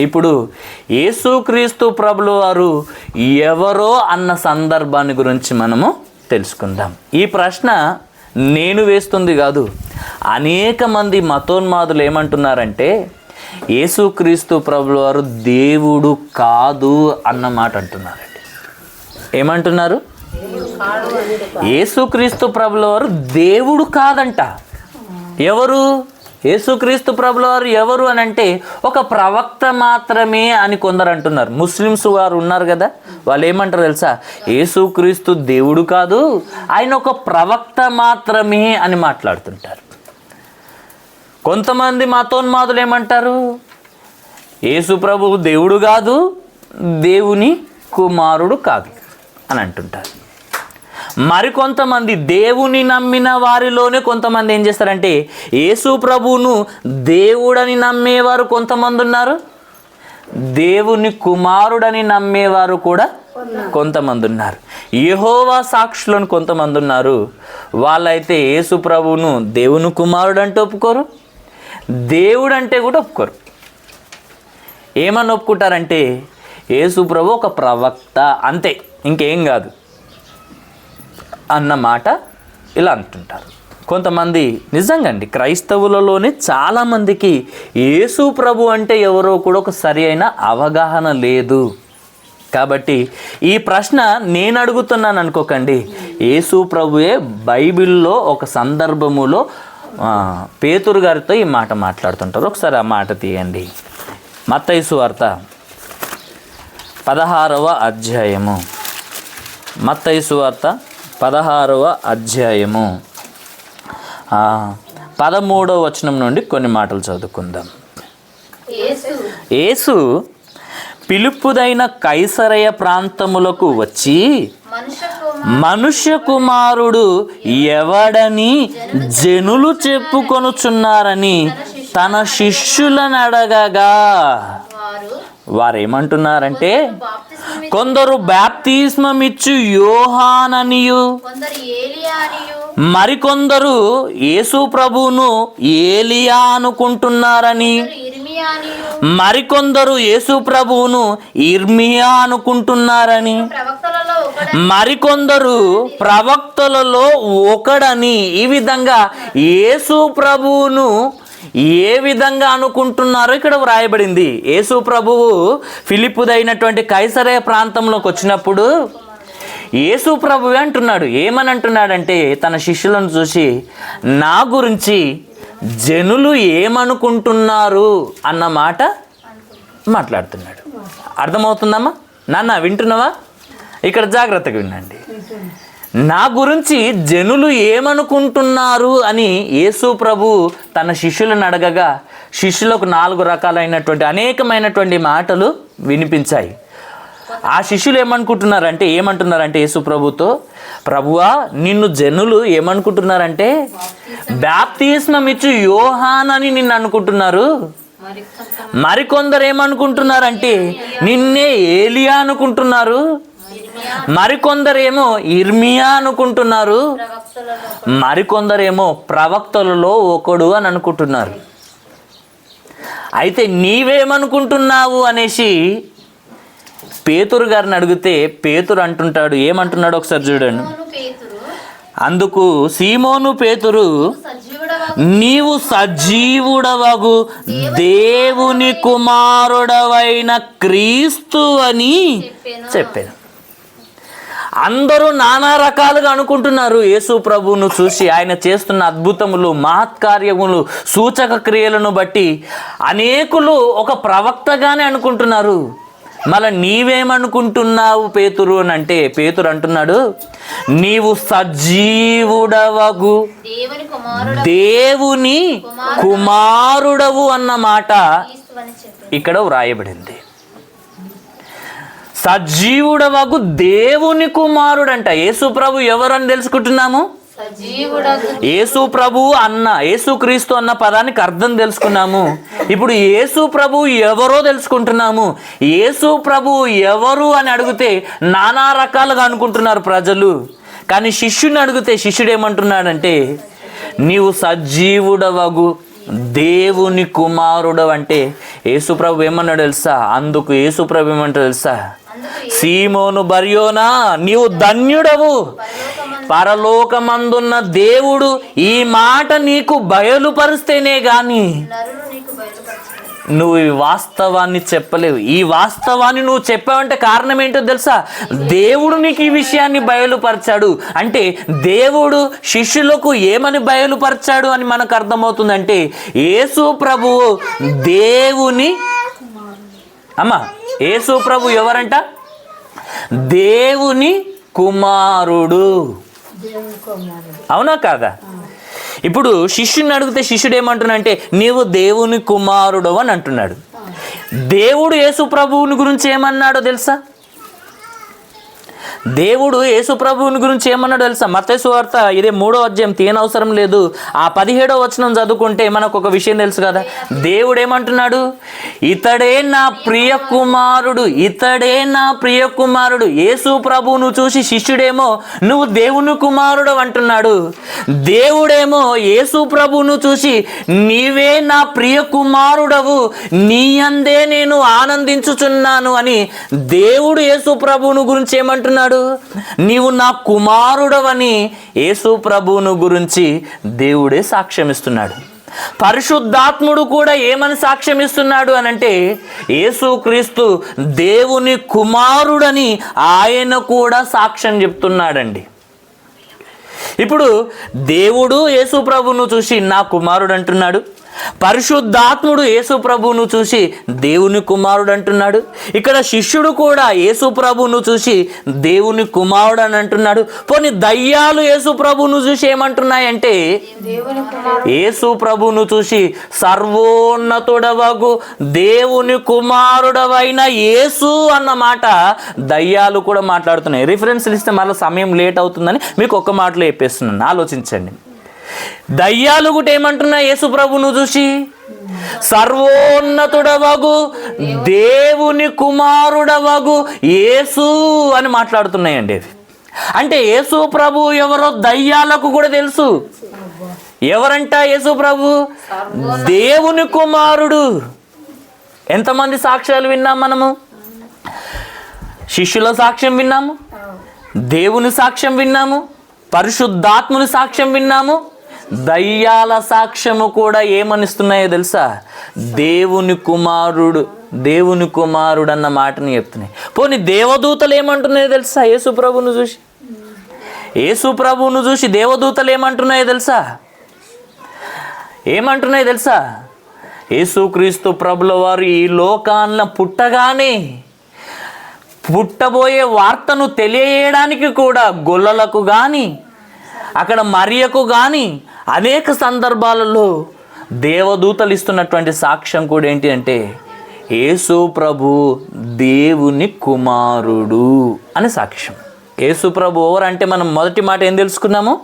ఇప్పుడు యేసుక్రీస్తు ప్రభుల వారు ఎవరో అన్న సందర్భాన్ని గురించి మనము తెలుసుకుందాం. ఈ ప్రశ్న నేను వేస్తుంది కాదు, అనేక మంది మతోన్మాదులు ఏమంటున్నారంటే యేసుక్రీస్తు ప్రభుల వారు దేవుడు కాదు అన్న మాట అంటున్నారండి. ఏమంటున్నారు? యేసుక్రీస్తు ప్రభుల వారు దేవుడు కాదంట. ఎవరు? యేసుక్రీస్తు ప్రభుల వారు ఎవరు అని అంటే ఒక ప్రవక్త మాత్రమే అని కొందరు అంటున్నారు. ముస్లిమ్స్ వారు ఉన్నారు కదా, వాళ్ళు ఏమంటారు తెలుసా? యేసుక్రీస్తు దేవుడు కాదు, ఆయన ఒక ప్రవక్త మాత్రమే అని మాట్లాడుతుంటారు. కొంతమంది మతోన్మాదులు ఏమంటారు? యేసు ప్రభువు దేవుడు కాదు, దేవుని కుమారుడు కాదు అని అంటుంటారు. మరికొంతమంది దేవుని నమ్మిన వారిలోనే కొంతమంది ఏం చేస్తారంటే యేసు ప్రభువును దేవుడని నమ్మేవారు కొంతమంది ఉన్నారు, దేవుని కుమారుడని నమ్మేవారు కూడా కొంతమంది ఉన్నారు. యెహోవా సాక్షులను కొంతమంది ఉన్నారు. వాళ్ళైతే యేసు ప్రభువును దేవుని కుమారుడు అంటే ఒప్పుకోరు, దేవుడు అంటే కూడా ఒప్పుకోరు. ఏమని ఒప్పుకుంటారంటే యేసు ప్రభు ఒక ప్రవక్త అంతే, ఇంకేం కాదు అన్న మాట ఇలా అంటుంటారు. కొంతమంది నిజంగా అండి క్రైస్తవులలోనే చాలామందికి యేసు ప్రభు అంటే ఎవరో కూడా ఒక సరి అయిన అవగాహన లేదు. కాబట్టి ఈ ప్రశ్న నేను అడుగుతున్నాను అనుకోకండి. యేసు ప్రభువే బైబిల్లో ఒక సందర్భములో పేతురు గారితో ఈ మాట మాట్లాడుతుంటారు. ఒకసారి ఆ మాట తీయండి. మత్తయి సువార్త 16వ అధ్యాయము. మత్తయి సువార్త 16వ అధ్యాయము 13వ వచనం నుండి కొన్ని మాటలు చదువుకుందాం. యేసు పిలుపుదైన కైసరయ ప్రాంతములకు వచ్చి మనుష్య కుమారుడు ఎవడని జనులు చెప్పుకొనుచున్నారని తన శిష్యులను అడగగా వారేమంటున్నారంటే కొందరు బాప్తిస్మమిచ్చు యోహాననియు, మరికొందరు యేసు ప్రభువును ఏలియా అనుకుంటున్నారని, మరికొందరు యేసు ప్రభువును ఇర్మియా అనుకుంటున్నారని, మరికొందరు ప్రవక్తలలో ఒకడని, ఈ విధంగా యేసు ప్రభువును ఏ విధంగా అనుకుంటున్నారో ఇక్కడ వ్రాయబడింది. యేసు ప్రభువు ఫిలిప్పుదైనటువంటి కైసరయ ప్రాంతంలోకి వచ్చినప్పుడు యేసు ప్రభువే అంటున్నాడు. ఏమని అంటున్నాడంటే తన శిష్యులను చూసి నా గురించి జనులు ఏమనుకుంటున్నారు అన్న మాట మాట్లాడుతున్నాడు. అర్థమవుతుందమ్మా? నాన్న వింటున్నావా? ఇక్కడ జాగ్రత్తగా వినండి. నా గురించి జనులు ఏమనుకుంటున్నారు అని యేసు ప్రభు తన శిష్యులను అడగగా శిష్యులకు 4 రకాలైనటువంటి అనేకమైనటువంటి మాటలు వినిపించాయి. ఆ శిష్యులు ఏమంటున్నారంటే యేసు ప్రభుతో, ప్రభువా నిన్ను జనులు ఏమనుకుంటున్నారంటే బాప్తిస్మం ఇచ్చు యోహానని నిన్ను అనుకుంటున్నారు, మరికొందరు ఏమనుకుంటున్నారంటే నిన్నే ఏలియా అనుకుంటున్నారు, మరికొందరేమో ఇర్మియా అనుకుంటున్నారు, మరికొందరేమో ప్రవక్తలలో ఒకడు అని అనుకుంటున్నారు. అయితే నీవేమనుకుంటున్నావు అనేసి పేతురు గారిని అడిగితే పేతురు అంటుంటాడు. ఏమంటున్నాడు ఒకసారి చూడండి. అందుకు సీమోను పేతురు, నీవు సజీవుడవగు దేవుని కుమారుడవైన క్రీస్తు అని చెప్పాను. అందరూ నానా రకాలుగా అనుకుంటున్నారు యేసు ప్రభువును చూసి. ఆయన చేస్తున్న అద్భుతములు, మహత్కార్యములు, సూచక క్రియలను బట్టి అనేకులు ఒక ప్రవక్తగానే అనుకుంటున్నారు. మళ్ళీ నీవేమనుకుంటున్నావు పేతురు అని అంటే పేతురు అంటున్నాడు, నీవు సజీవుడవగు దేవుని కుమారుడవు అన్న మాట ఇక్కడ వ్రాయబడింది. సజీవుడవగు దేవుని కుమారుడంట. యేసు ప్రభు ఎవరని తెలుసుకుంటున్నాము? యేసు ప్రభు అన్న, యేసుక్రీస్తు అన్న పదానికి అర్థం తెలుసుకున్నాము. ఇప్పుడు యేసు ప్రభు ఎవరో తెలుసుకుంటున్నాము. యేసు ప్రభు ఎవరు అని అడిగితే నానా రకాలుగా అనుకుంటున్నారు ప్రజలు. కానీ శిష్యుని అడిగితే శిష్యుడు ఏమంటున్నాడంటే నీవు సజీవుడవగు దేవుని కుమారుడు అంటే యేసుప్రభు ఏమన్నాడు తెలుసా? అందుకు యేసుప్రభు ఏమంటాడు తెలుసా? సీమోను బర్యోనా, నీవు ధన్యుడవు, పరలోకమందున్న దేవుడు ఈ మాట నీకు బయలుపరిస్తేనే గాని నువ్వు ఈ వాస్తవాన్ని చెప్పలేవు. ఈ వాస్తవాన్ని నువ్వు చెప్పావంటే కారణం ఏంటో తెలుసా? దేవుడు నీకు ఈ విషయాన్ని బయలుపరిచాడు. అంటే దేవుడు శిష్యులకు ఏమని బయలుపరిచాడు అని మనకు అర్థమవుతుందంటే, యేసు ప్రభువు దేవుని యేసు ప్రభు ఎవరంట? దేవుని కుమారుడు. అవునా కాదా? ఇప్పుడు శిష్యుని అడిగితే శిష్యుడు ఏమంటున్నాడంటే, నీవు దేవుని కుమారుడు అని అంటున్నాడు. దేవుడు యేసు ప్రభువుని గురించి ఏమన్నాడో తెలుసా? దేవుడు యేసు ప్రభువుని గురించి ఏమన్నాడో తెలుసా? మత్తయి సువార్త ఇదే 3వ అధ్యాయం తీయనవసరం లేదు, ఆ 17వ వచనం చదువుకుంటే మనకు ఒక విషయం తెలుసు కదా. దేవుడు ఏమంటున్నాడు? ఇతడే నా ప్రియ కుమారుడు, ఇతడే నా ప్రియ కుమారుడు. యేసు ప్రభువును చూసి శిష్యుడేమో నువ్వు దేవుని కుమారుడు అంటున్నాడు. దేవుడేమో యేసు ప్రభువును చూసి నీవే నా ప్రియ కుమారుడవు, నీ అందే నేను ఆనందించుచున్నాను అని దేవుడు యేసు ప్రభువును గురించి ఏమంటున్నాడు? నీవు నా కుమారుడవని యేసు ప్రభువును గురించి దేవుడే సాక్ష్యం ఇస్తున్నాడు. పరిశుద్ధాత్ముడు కూడా ఏమని సాక్ష్యం ఇస్తున్నాడు అనంటే, యేసుక్రీస్తు దేవుని కుమారుడని ఆయన కూడా సాక్ష్యం చెప్తున్నాడండి. ఇప్పుడు దేవుడు యేసు ప్రభువును చూసి నా కుమారుడు అంటున్నాడు, పరిశుద్ధాత్ముడు యేసు ప్రభువును చూసి దేవుని కుమారుడు అంటున్నాడు. ఇక్కడ శిష్యుడు కూడా యేసు ప్రభువును చూసి దేవుని కుమారుడు అని అంటున్నాడు. పోనీ దయ్యాలు యేసు ప్రభువును చూసి ఏమంటున్నాయంటే, యేసు ప్రభువును చూసి సర్వోన్నతుడవగు దేవుని కుమారుడవైన యేసు అన్న మాట దయ్యాలు కూడా మాట్లాడుతున్నాయి. రిఫరెన్స్లు ఇస్తే మళ్ళీ సమయం లేట్ అవుతుందని మీకు ఒక్క మాటలో చెప్పేస్తున్నాను, ఆలోచించండి. దయ్యాలు కూడా ఏమంటున్నా యేసు ప్రభువును చూసి? సర్వోన్నతుడవగు దేవుని కుమారుడవగు యేసు అని మాట్లాడుతున్నాయండి. అంటే యేసు ప్రభు ఎవరో దయ్యాలకు కూడా తెలుసు. ఎవరంట యేసు ప్రభు? దేవుని కుమారుడు. ఎంతమంది సాక్ష్యాలు విన్నాం మనము? శిష్యుల సాక్ష్యం విన్నాము, దేవుని సాక్ష్యం విన్నాము, పరిశుద్ధాత్ముని సాక్ష్యం విన్నాము, దయ్యాల సాక్ష్యము కూడా ఏమనిస్తున్నాయో తెలుసా? దేవుని కుమారుడు, దేవుని కుమారుడు అన్న మాటని చెప్తున్నాయి. పోనీ దేవదూతలు ఏమంటున్నాయో తెలుసా? యేసు ప్రభువును చూసి, యేసు ప్రభువును చూసి దేవదూతలు ఏమంటున్నాయో తెలుసా? ఏమంటున్నాయో తెలుసా? యేసుక్రీస్తు ప్రభుల వారు ఈ లోకాన్న పుట్టగానే పుట్టబోయే వార్తను తెలియజేయడానికి కూడా గొల్లలకు కానీ అక్కడ మరియకు కానీ అనేక సందర్భాలలో దేవదూతలు ఇస్తున్నటువంటి సాక్ష్యం కూడా ఏంటి అంటే, యేసు ప్రభు దేవుని కుమారుడు అని సాక్ష్యం. యేసు ప్రభు ఎవరంటే మనం మొదటి మాట ఏం తెలుసుకున్నాము?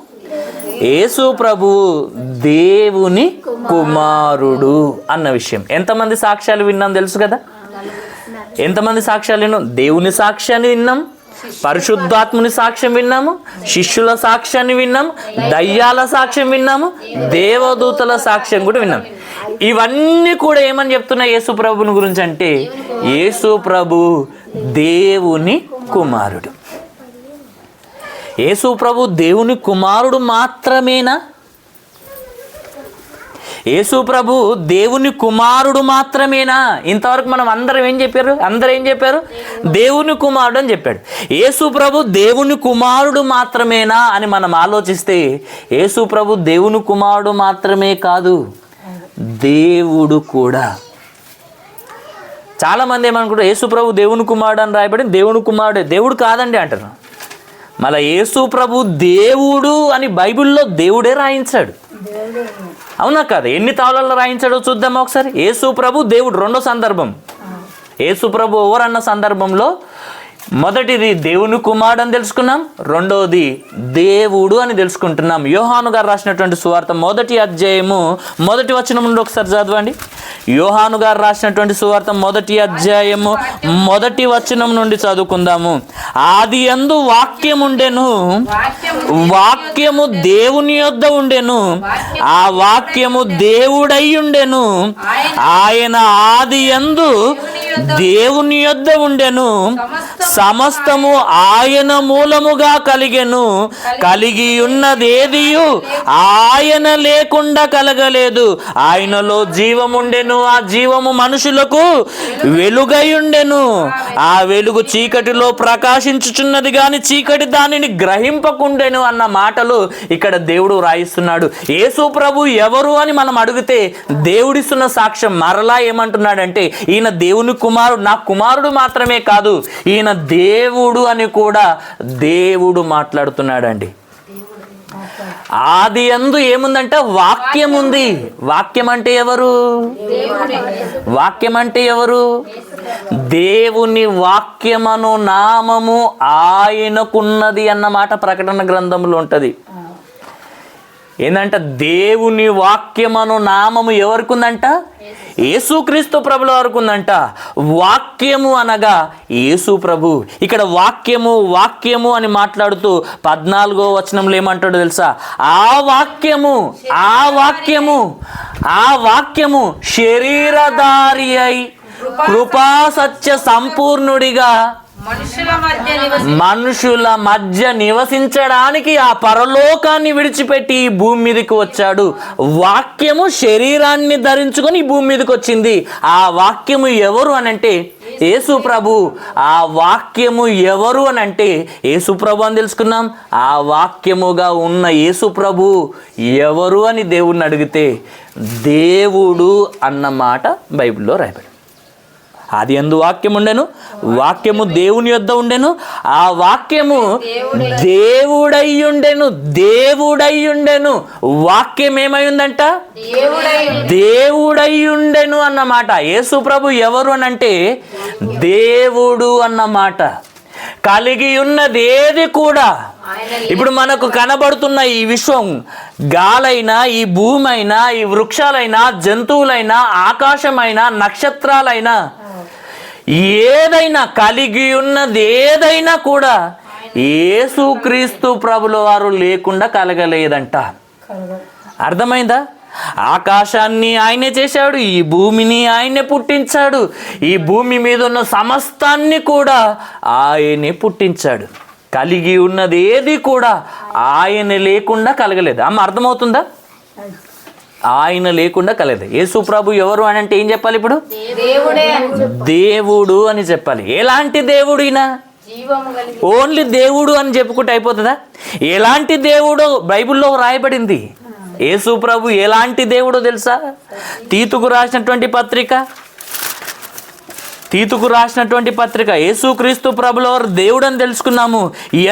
యేసు ప్రభు దేవుని కుమారుడు అన్న విషయం. ఎంతమంది సాక్ష్యాలు విన్నాం తెలుసు కదా? ఎంతమంది సాక్ష్యాలు విన్నాం? దేవుని సాక్ష్యాన్ని విన్నాం, పరిశుద్ధాత్ముని సాక్ష్యం విన్నాము, శిష్యుల సాక్ష్యాన్ని విన్నాము, దయ్యాల సాక్ష్యం విన్నాము, దేవదూతల సాక్ష్యం కూడా విన్నాము. ఇవన్నీ కూడా ఏమని చెప్తున్నా యేసు ప్రభుని గురించి అంటే, యేసు ప్రభు దేవుని కుమారుడు. యేసు ప్రభు దేవుని కుమారుడు మాత్రమేనా? యేసు ప్రభు దేవుని కుమారుడు మాత్రమేనా? ఇంతవరకు మనం అందరం ఏం చెప్పారు? దేవుని కుమారుడు అని చెప్పాడు. యేసు ప్రభు దేవుని కుమారుడు మాత్రమేనా అని మనం ఆలోచిస్తే, యేసు ప్రభు దేవుని కుమారుడు మాత్రమే కాదు, దేవుడు కూడా. చాలామంది ఏమనుకుంటారు, యేసు ప్రభు దేవుని కుమారుడు అని రాయబడి దేవుని కుమారుడే, దేవుడు కాదండి అంటారు. మళ్ళీ యేసు ప్రభు దేవుడు అని బైబిల్లో దేవుడే రాయించాడు. అవునా కాదు? ఎన్ని తాళాల్లో రాయించాడో చూద్దాం ఒకసారి. యేసు ప్రభు దేవుడు. రెండో సందర్భం యేసు ప్రభు ఎవరన్న సందర్భంలో మొదటిది దేవుని కుమారుడు అని తెలుసుకున్నాం, రెండోది దేవుడు అని తెలుసుకుంటున్నాం. యోహాను గారు రాసినటువంటి సువార్త 1వ అధ్యాయము 1వ వచనం నుండి ఒకసారి చదవండి. యోహాను గారు రాసినటువంటి సువార్త 1వ అధ్యాయము 1వ వచనం నుండి చదువుకుందాము. ఆదియందు వాక్యముండెను, వాక్యము దేవుని యొద్ద ఉండెను, ఆ వాక్యము దేవుడై ఉండెను, ఆయన ఆదియందు దేవుని యొద్ద ఉండెను, సమస్తము ఆయన మూలముగా కలిగెను, కలిగి ఉన్నదేదియు ఆయన లేకుండా కలగలేదు. ఆయనలో జీవముండెను, ఆ జీవము మనుషులకు వెలుగై ఉండెను, ఆ వెలుగు చీకటిలో ప్రకాశించుచున్నది గాని చీకటి దానిని గ్రహింపకుండెను అన్న మాటలు ఇక్కడ దేవుడు రాయిస్తున్నాడు. యేసు ప్రభు ఎవరు అని మనం అడిగితే దేవుడిస్తున్న సాక్ష్యం మరలా ఏమంటున్నాడంటే, ఈయన దేవుని కుమారుడు, నా కుమారుడు మాత్రమే కాదు, ఈయన దేవుడు అని కూడా దేవుడు మాట్లాడుతున్నాడండి. ఆది యందు ఏముందంట? వాక్యం ఉంది. వాక్యం అంటే ఎవరు? వాక్యం అంటే ఎవరు? దేవుని వాక్యమను నామము ఆయనకున్నది అన్నమాట ప్రకటన గ్రంథంలో ఉంటది. ఏంటంట? దేవుని వాక్యమను నామము ఎవరికి ఉందంట? యేసుక్రీస్తు ప్రభుల వారికి ఉందంట. వాక్యము అనగా యేసు ప్రభు. ఇక్కడ వాక్యము వాక్యము అని మాట్లాడుతూ 14వ వచనంలో ఏమంటాడో తెలుసా? ఆ వాక్యము శరీరధారి అయి కృపా సత్య సంపూర్ణుడిగా మనుషుల మధ్య నివసించడానికి ఆ పరలోకాన్ని విడిచిపెట్టి ఈ భూమి మీదకి వచ్చాడు. వాక్యము శరీరాన్ని ధరించుకొని ఈ భూమి మీదకి వచ్చింది. ఆ వాక్యము ఎవరు అనంటే యేసు ప్రభు. ఆ వాక్యము ఎవరు అనంటే యేసు ప్రభు అని తెలుసుకున్నాం. ఆ వాక్యముగా ఉన్న యేసు ప్రభు ఎవరు అని దేవుణ్ణి అడిగితే దేవుడు అన్న మాట బైబిల్లో రాయబడి. ఆది యందు వాక్యం ఉండెను, వాక్యము దేవుని యొద్ద ఉండెను, ఆ వాక్యము దేవుడై ఉండెను. వాక్యం ఏమై ఉందంట? దేవుడై ఉండెను అన్నమాట. యేసు ప్రభు ఎవరు అని అంటే దేవుడు అన్నమాట. కలిగి ఉన్నది ఏది కూడా, ఇప్పుడు మనకు కనబడుతున్న ఈ విశ్వం, గాలైనా, ఈ భూమి అయినా, ఈ వృక్షాలైనా, జంతువులైనా, ఆకాశమైనా, నక్షత్రాలైనా, ఏదైనా కలిగి ఉన్నది ఏదైనా కూడా యేసుక్రీస్తు ప్రభుల వారు లేకుండా కలగలేదంట. అర్థమైందా? ఆకాశాన్ని ఆయనే చేశాడు, ఈ భూమిని ఆయనే పుట్టించాడు, ఈ భూమి మీద ఉన్న సమస్తాన్ని కూడా ఆయనే పుట్టించాడు. కలిగి ఉన్నది ఏది కూడా ఆయన లేకుండా కలగలేదు. అమ్మ అర్థమవుతుందా? ఆయన లేకుండా కలగలేదు. యేసు ప్రభు ఎవరు అని అంటే ఏం చెప్పాలి? ఇప్పుడు దేవుడు అని చెప్పాలి. ఎలాంటి దేవుడు ఈయన? ఓన్లీ దేవుడు అని చెప్పుకుంటే అయిపోతుందా? ఎలాంటి దేవుడో బైబిల్లో రాయబడింది. యేసు ప్రభు ఎలాంటి దేవుడో తెలుసా? తీతుకు రాసినటువంటి పత్రిక యేసుక్రీస్తు ప్రభుల వారు దేవుడు అని తెలుసుకున్నాము.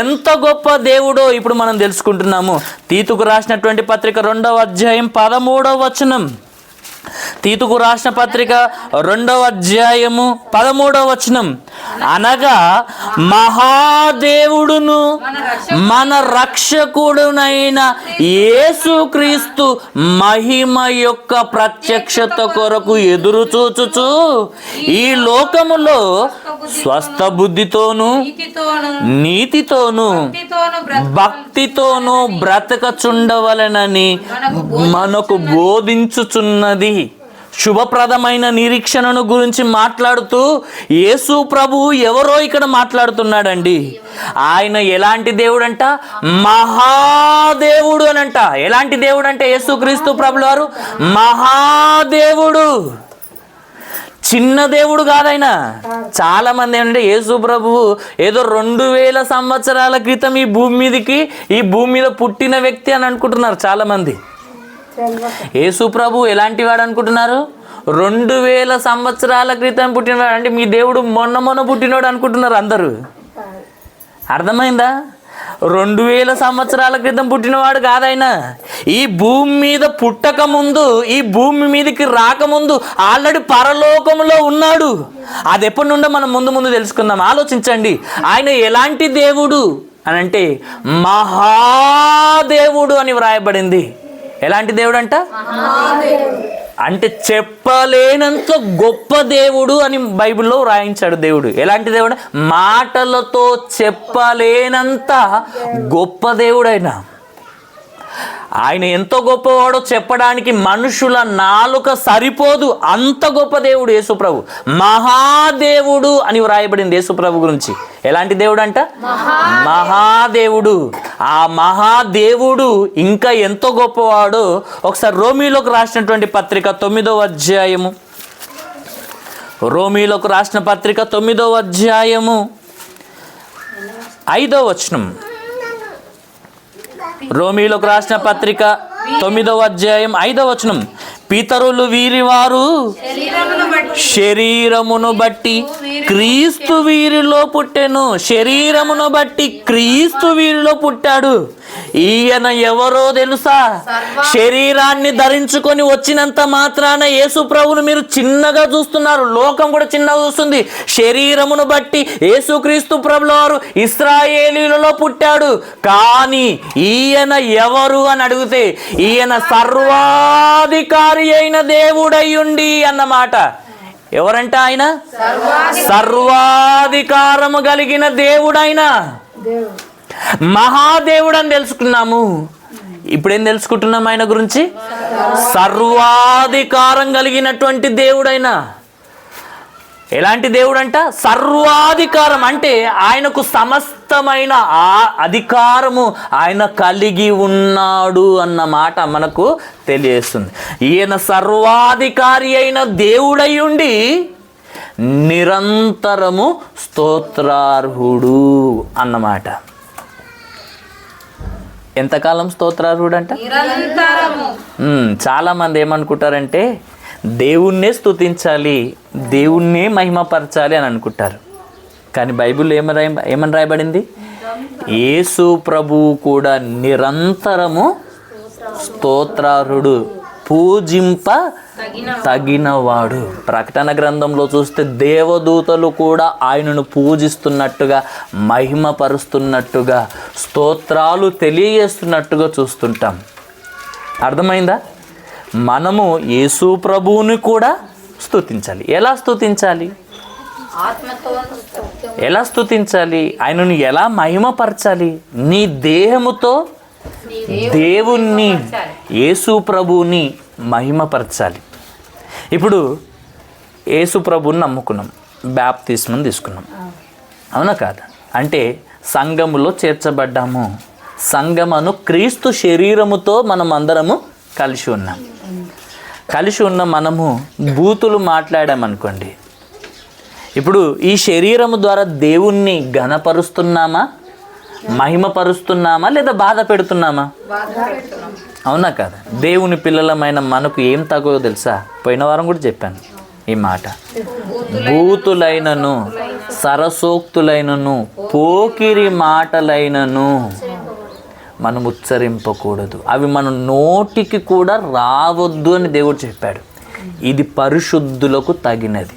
ఎంత గొప్ప దేవుడో ఇప్పుడు మనం తెలుసుకుంటున్నాము. తీతుకు రాసినటువంటి పత్రిక 2వ అధ్యాయం 13వ వచనం. తీతుకు రాసిన పత్రిక 2వ అధ్యాయము 13వ వచనం. అనగా మహాదేవుడును మన రక్షకుడునైన యేసుక్రీస్తు మహిమ యొక్క ప్రత్యక్షత కొరకు ఎదురు చూచుచు ఈ లోకములో స్వస్థ బుద్ధితోను నీతితోను భక్తితోను బ్రతకచుండవలెనని మనకు బోధించుచున్నది. శుభప్రదమైన నిరీక్షణను గురించి మాట్లాడుతూ యేసు ప్రభు ఎవరో ఇక్కడ మాట్లాడుతున్నాడండి. ఆయన ఎలాంటి దేవుడు అంట? మహాదేవుడు అనంట. ఎలాంటి దేవుడు అంటే యేసుక్రీస్తు ప్రభుల వారు మహాదేవుడు. చిన్న దేవుడు కాదైన. చాలా మంది ఏంటంటే యేసు ప్రభువు ఏదో 2000 సంవత్సరాల క్రితం ఈ భూమి మీద పుట్టిన వ్యక్తి అని అనుకుంటున్నారు చాలా మంది. యేసు ప్రభు ఎలాంటి వాడు అనుకుంటున్నారు? 2000 సంవత్సరాల క్రితం పుట్టినవాడు. అంటే మీ దేవుడు మొన్న పుట్టినవాడు అనుకుంటున్నారు అందరూ. అర్థమైందా? 2000 సంవత్సరాల క్రితం పుట్టినవాడు కాదైనా. ఈ భూమి మీద పుట్టక ముందు, ఈ భూమి మీదకి రాకముందు ఆల్రెడీ పరలోకంలో ఉన్నాడు. అది ఎప్పటి నుండో మనం ముందు తెలుసుకుందాం. ఆలోచించండి, ఆయన ఎలాంటి దేవుడు అని అంటే మహాదేవుడు అని వ్రాయబడింది. ఎలాంటి దేవుడు అంట? అంటే చెప్పలేనంత గొప్ప దేవుడు అని బైబిల్లో రాయించాడు దేవుడు. ఎలాంటి దేవుడు? మాటలతో చెప్పలేనంత గొప్ప దేవుడైనా. ఆయన ఎంతో గొప్పవాడో చెప్పడానికి మనుషుల నాలుక సరిపోదు, అంత గొప్ప దేవుడు యేసుప్రభు. మహాదేవుడు అని వ్రాయబడింది యేసుప్రభు గురించి. ఎలాంటి దేవుడు అంట? మహాదేవుడు. ఆ మహాదేవుడు ఇంకా ఎంతో గొప్పవాడో ఒకసారి రోమీలోకి రాసినటువంటి పత్రిక 9వ అధ్యాయము, రోమీలోకి రాసిన పత్రిక 9వ అధ్యాయము 5వ వచనం. రోమీలోకి రాసిన పత్రిక 9వ అధ్యాయం 5వ వచనం. పితరులు వీరివారు శరీరమును బట్టి క్రీస్తు వీరిలో పుట్టెను. శరీరమును బట్టి క్రీస్తు వీరిలో పుట్టాడు. ఈయన ఎవరో తెలుసా? శరీరాన్ని ధరించుకొని వచ్చినంత మాత్రాన యేసు ప్రభువును మీరు చిన్నగా చూస్తున్నారు, లోకం కూడా చిన్నగా చూస్తుంది. శరీరమును బట్టి యేసుక్రీస్తు ప్రభుల వారు ఇశ్రాయేలీలలో పుట్టాడు. కానీ ఈయన ఎవరు అని అడిగితే ఈయన సర్వాధికారి అయిన దేవుడయ్యుండి అన్నమాట. ఎవరంట ఆయన? సర్వాధికారము కలిగిన దేవుడైన మహాదేవుడు అని తెలుసుకున్నాము. ఇప్పుడేం తెలుసుకుంటున్నాం ఆయన గురించి? సర్వాధికారం కలిగినటువంటి దేవుడైనా. ఎలాంటి దేవుడు అంట? సర్వాధికారం అంటే ఆయనకు సమస్తమైన ఆ అధికారము ఆయన కలిగి ఉన్నాడు అన్న మాట మనకు తెలియజేస్తుంది. ఈయన సర్వాధికారి అయిన దేవుడై ఉండి నిరంతరము స్తోత్రార్హుడు అన్నమాట. ఎంతకాలం స్తోత్రార్హుడు అంట? చాలా మంది ఏమనుకుంటారంటే దేవుణ్ణే స్తుతించాలి, దేవుణ్ణే మహిమపరచాలి అని అనుకుంటారు. కానీ బైబిల్లో ఏమని రాయబడింది? యేసు ప్రభువు కూడా నిరంతరము స్తోత్రార్హుడు, పూజింప తగినవాడు. ప్రకటన గ్రంథంలో చూస్తే దేవదూతలు కూడా ఆయనను పూజిస్తున్నట్టుగా, మహిమపరుస్తున్నట్టుగా, స్తోత్రాలు తెలియజేస్తున్నట్టుగా చూస్తుంటాం. అర్థమైందా? మనము యేసు ప్రభువుని కూడా స్తుతించాలి. ఎలా స్తుతించాలి? ఎలా స్తుతించాలి? ఆయనను ఎలా మహిమపరచాలి? నీ దేహముతో దేవుణ్ణి, యేసు ప్రభువుని మహిమపరచాలి. ఇప్పుడు యేసు ప్రభువుని నమ్ముకున్నాం, బాప్తిస్మం తీసుకున్నాం, అవునా కాదా? అంటే సంఘములో చేర్చబడ్డాము. సంఘమును క్రీస్తు శరీరముతో మనం అందరము కలిసి ఉన్నాం. కలిసి ఉన్న మనము బూతులు మాట్లాడామనుకోండి, ఇప్పుడు ఈ శరీరము ద్వారా దేవుణ్ణి ఘనపరుస్తున్నామా, మహిమపరుస్తున్నామా, లేదా బాధ పెడుతున్నామా? అవునా కదా? దేవుని పిల్లలమైన మనకు ఏం తగ్గో తెలుసా? పోయిన వారం కూడా చెప్పాను ఈ మాట. బూతులైనను, సరసోక్తులైనను, పోకిరి మాటలైనను మనం ఉచ్చరింపకూడదు. అవి మన నోటికి కూడా రావద్దు అని దేవుడు చెప్పాడు. ఇది పరిశుద్ధులకు తగినది.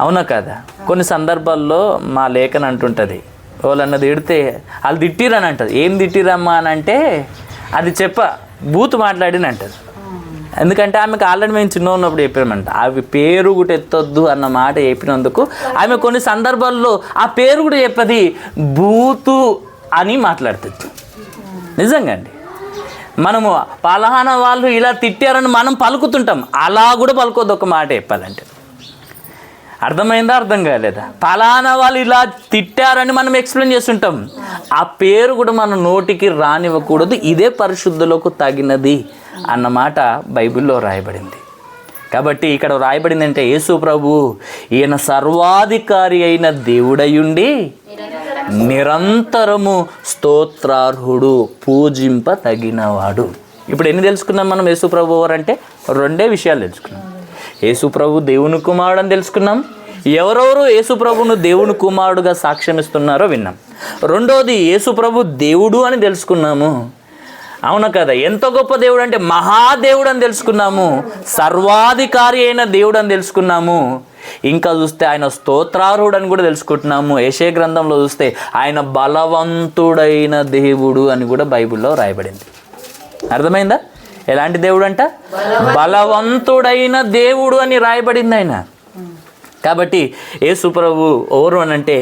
అవునా కదా? కొన్ని సందర్భాల్లో మా లేఖన అంటుంటుంది, వాళ్ళన్న తిడితే వాళ్ళు తిట్టిరని అంటారు. ఏం తిట్టిరమ్మా అని అంటే అది బూతు మాట్లాడిని అంటారు. ఎందుకంటే ఆమెకు ఆల్రెడీ మేము చిన్న ఉన్నప్పుడు చెప్పామంట, అవి పేరు కూడా ఎత్తొద్దు అన్న మాట చెప్పినందుకు ఆమె కొన్ని సందర్భాల్లో ఆ పేరు కూడా చెప్పది బూతు అని మాట్లాడుతుంది. నిజంగా అండి, మనము పలానా వాళ్ళు ఇలా తిట్టారని మనం పలుకుతుంటాం, అలా కూడా పలుకోద్దు. ఒక మాట చెప్పాలంటే అర్థమైందా, అర్థం కాలేదా? పలానా వాళ్ళు ఇలా తిట్టారని మనం ఎక్స్ప్లెయిన్ చేస్తుంటాం, ఆ పేరు కూడా మన నోటికి రానివ్వకూడదు. ఇదే పరిశుద్ధులకు తగినది అన్నమాట బైబిల్లో రాయబడింది. కాబట్టి ఇక్కడ రాయబడింది అంటే యేసు ప్రభు ఈయన సర్వాధికారి అయిన దేవుడయుండి నిరంతరము స్తోత్రార్హుడు, పూజింప తగినవాడు. ఇప్పుడు ఎన్ని తెలుసుకున్నాం మనం యేసు ప్రభు ఎవరంటే? రెండే విషయాలు తెలుసుకున్నాం. యేసు ప్రభు దేవుని కుమారుడు అని తెలుసుకున్నాం. ఎవరెవరు యేసు ప్రభును దేవుని కుమారుడుగా సాక్ష్యం ఇస్తున్నారో విన్నాం. రెండోది యేసు ప్రభు దేవుడు అని తెలుసుకున్నాము. అవునా కదా? ఎంత గొప్ప దేవుడు అంటే మహాదేవుడు అని తెలుసుకున్నాము, సర్వాధికారి అయిన దేవుడు అని తెలుసుకున్నాము. ఇంకా చూస్తే ఆయన స్తోత్రార్హుడు అని కూడా తెలుసుకుంటున్నాము. యెషయా గ్రంథంలో చూస్తే ఆయన బలవంతుడైన దేవుడు అని కూడా బైబిల్లో రాయబడింది. అర్థమైందా? ఎలాంటి దేవుడు అంట? బలవంతుడైన దేవుడు అని రాయబడింది ఆయన. కాబట్టి యేసు ప్రభు ఎవరు అని అంటే